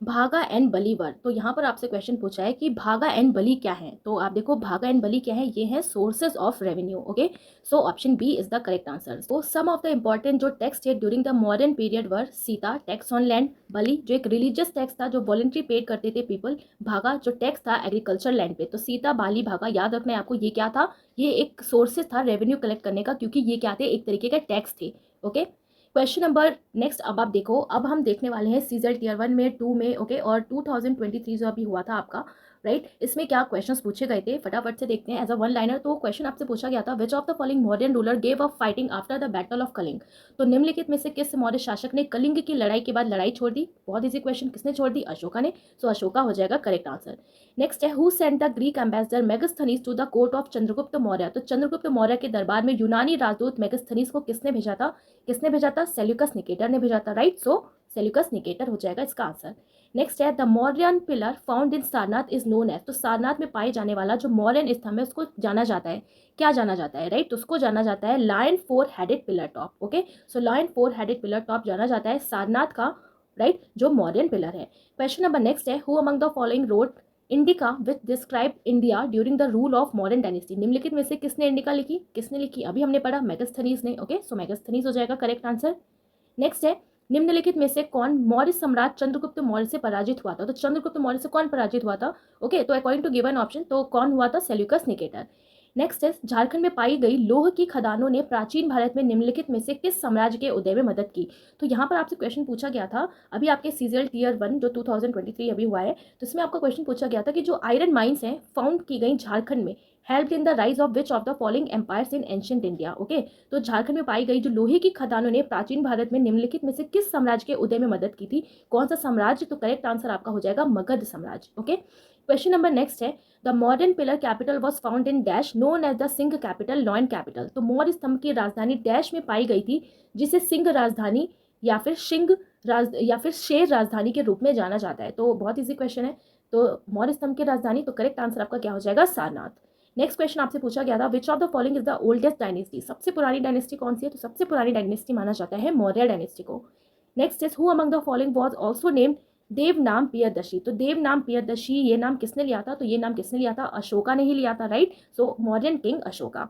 Speaker 1: Bhaga and बलीवर, तो यहाँ पर आपसे क्वेश्चन पूछा है कि भागा एंड बली क्या है? तो आप देखो भागा एंड बली क्या है, ये है sources of revenue, okay. So option B is the correct answer. तो सम ऑफ द इंपॉर्टेंट जो टेक्स्ट है during the modern period were sita tax on land, bali जो एक रिलीजियस टैक्स था जो वॉलंटरी पेड करते थे पीपल, भागा जो टैक्स था एग्रीकल्चर लैंड पे। तो सीता, बाली, भागा याद रखना है आपको, ये क्या था? ये एक सोर्सेज था रेवेन्यू कलेक्ट करने का, क्योंकि ये क्या थे? एक तरीके के टैक्स थे, ओके। क्वेश्चन नंबर नेक्स्ट, अब आप देखो, अब हम देखने वाले हैं सीजल टीयर 1 में, 2 में, ओके, और 2023 जो अभी हुआ था आपका, राइट। इसमें क्या क्वेश्चंस पूछे गए थे फटाफट से देखते हैं एज अ वन लाइनर। तो क्वेश्चन आपसे पूछा गया था, which of the following modern ruler gave up fighting after the battle of Kalinga. तो निम्नलिखित में से किस मौर्य शासक ने कलिंग की लड़ाई के बाद लड़ाई छोड़ दी? बहुत इजी क्वेश्चन, किसने छोड़ दी? अशोका ने। सो अशोका हो जाएगा करेक्ट आंसर। नेक्स्ट है, who sent the Greek ambassador Megasthenes to the court of Chandragupta Maurya. तो चंद्रगुप्त मौर्य के दरबार में यूनानी राजदूत मेगास्थनीज को किसने भेजा था? किसने भेजा था? सेल्यूकस निकेटर ने भेजा था, राइट। सो सेल्यूकस निकेटर हो जाएगा इसका आंसर। नेक्स्ट है, the Mauryan pillar found in Sarnath is known as. तो सारनाथ में पाए जाने वाला जो मौर्यन स्तंभ है उसको जाना जाता है, क्या जाना जाता है, राइट? उसको जाना जाता है lion 4 headed pillar top, okay. So lion 4 headed pillar top जाना जाता है सारनाथ का, राइट, जो मौर्यन पिलर है। क्वेश्चन नंबर नेक्स्ट है, who among the following wrote Indica which describe India during the rule of modern dynasty. निम्नलिखित में से किसने इंडिका लिखी? किसने लिखी? अभी हमने पढ़ा मेगास्थनीज ने, ओके। सो मेगास्थनीज हो जाएगा करेक्ट आंसर। नेक्स्ट है, निम्नलिखित में से कौन मौर्य सम्राट चंद्रगुप्त मौर्य से पराजित हुआ था? तो चंद्रगुप्त मौर्य से कौन पराजित हुआ था? ओके, तो अकॉर्डिंग टू गिवन ऑप्शन, तो कौन हुआ था? Seleucus Nicator. नेक्स्ट है, झारखंड में पाई गई लौह की खदानों ने प्राचीन भारत में निम्नलिखित में से किस साम्राज्य के उदय में मदद की? तो यहाँ पर आपसे क्वेश्चन पूछा गया था, अभी आपके सीजीएल टीयर 1 जो 2023 अभी हुआ है, तो इसमें आपका क्वेश्चन पूछा गया था कि जो आयरन माइंस हैं फाउंड की गई झारखंड में, help in the rise of which of the following empires in ancient India, okay. तो झारखंड में पाई गई जो लोहे की खदानों ने प्राचीन भारत में निम्नलिखित में से किस साम्राज्य के उदय में मदद की थी? कौन सा साम्राज्य? तो करेक्ट आंसर आपका हो जाएगा मगध साम्राज्य, ओके। क्वेश्चन नंबर नेक्स्ट है, the modern pillar capital was found in dash known as the सिंह कैपिटल लॉयन कैपिटल। तो मौर्य स्तंभ की राजधानी डैश में पाई गई थी, जिसे सिंह राजधानी या फिर या फिर शेर राजधानी के रूप में जाना जाता है। तो बहुत इजी क्वेश्चन है। तो मौर्य स्तंभ की राजधानी, तो करेक्ट आंसर आपका क्या हो जाएगा? सारनाथ। नेक्स्ट क्वेश्चन आपसे पूछा गया था, which of the following is the oldest dynasty. सबसे पुरानी डायनेस्टी कौन सी है? तो सबसे पुरानी डायनेस्टी माना जाता है मौर्य डायनेस्टी को। Next is, who among the following was also named Devanam Priyadarshi. तो देवनाम प्रियदर्शी ये नाम किसने लिया था? तो ये नाम किसने लिया था? अशोका ने ही लिया था, right. So Mauryan king Ashoka.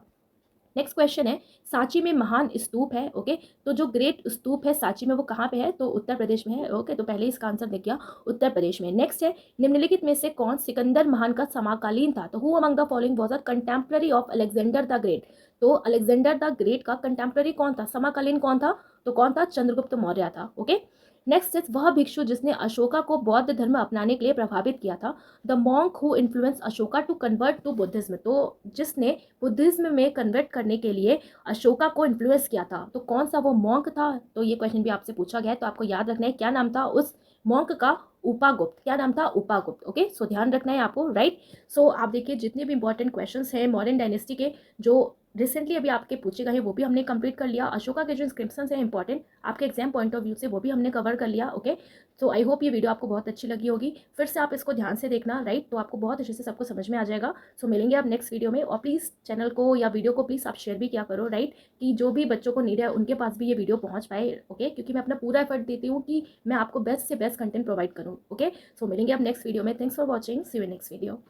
Speaker 1: Next question है, सांची में महान स्तूप है, ओके। तो जो ग्रेट स्तूप है सांची में वो कहाँ पे है? तो उत्तर प्रदेश में है, ओके। तो पहले इसका आंसर दिख गया उत्तर प्रदेश में। नेक्स्ट है, निम्नलिखित में से कौन सिकंदर महान का समकालीन था? तो who among the following was a contemporary of Alexander the great. तो अलेक्जेंडर द ग्रेट का कंटेम्प्रेरी कौन था? समकालीन कौन था? तो कौन था? चंद्रगुप्त मौर्य था, ओके। नेक्स्ट इज, वह भिक्षु जिसने अशोका को बौद्ध धर्म अपनाने के लिए प्रभावित किया था। The monk who influence Ashoka to convert to Buddhism. तो जिसने बुद्धिज्म में कन्वर्ट करने के लिए अशोका को इन्फ्लुएंस किया था, तो कौन सा वो मॉन्क था? तो ये क्वेश्चन भी आपसे पूछा गया है, तो आपको याद रखना है क्या नाम था उस मॉन्क का? उपागुप्त। क्या नाम था? उपागुप्त, ओके। सो ध्यान रखना है आपको, राइट। सो आप देखिए जितने भी इंपॉर्टेंट क्वेश्चंस हैं मॉडर्न डायनेस्टी के जो रिसेंटली अभी आपके पूछे गए हैं वो भी हमने कंप्लीट कर लिया। अशोका के जो इंस्क्रिप्शंस हैं इंपॉर्टेंट आपके एग्जाम पॉइंट ऑफ व्यू से, वो भी हमने कवर कर लिया, ओके। सो आई होप ये वीडियो आपको बहुत अच्छी लगी होगी। फिर से आप इसको ध्यान से देखना, राइट, तो आपको बहुत अच्छे से सबको समझ में आ जाएगा। सो मिलेंगे आप नेक्स्ट वीडियो में, और प्लीज़ चैनल को या वीडियो को प्लीज़ आप शेयर भी किया करो, राइट, कि जो भी बच्चों को नीड है उनके पास भी ये वीडियो पहुँच पाए, ओके, क्योंकि मैं अपना पूरा एफर्ट देती हूँ कि मैं आपको बेस्ट से बेस्ट कंटेंट प्रोवाइड करूँ, ओके। सो मिलेंगे आप नेक्स्ट वीडियो में। Thanks for watching, see you next video.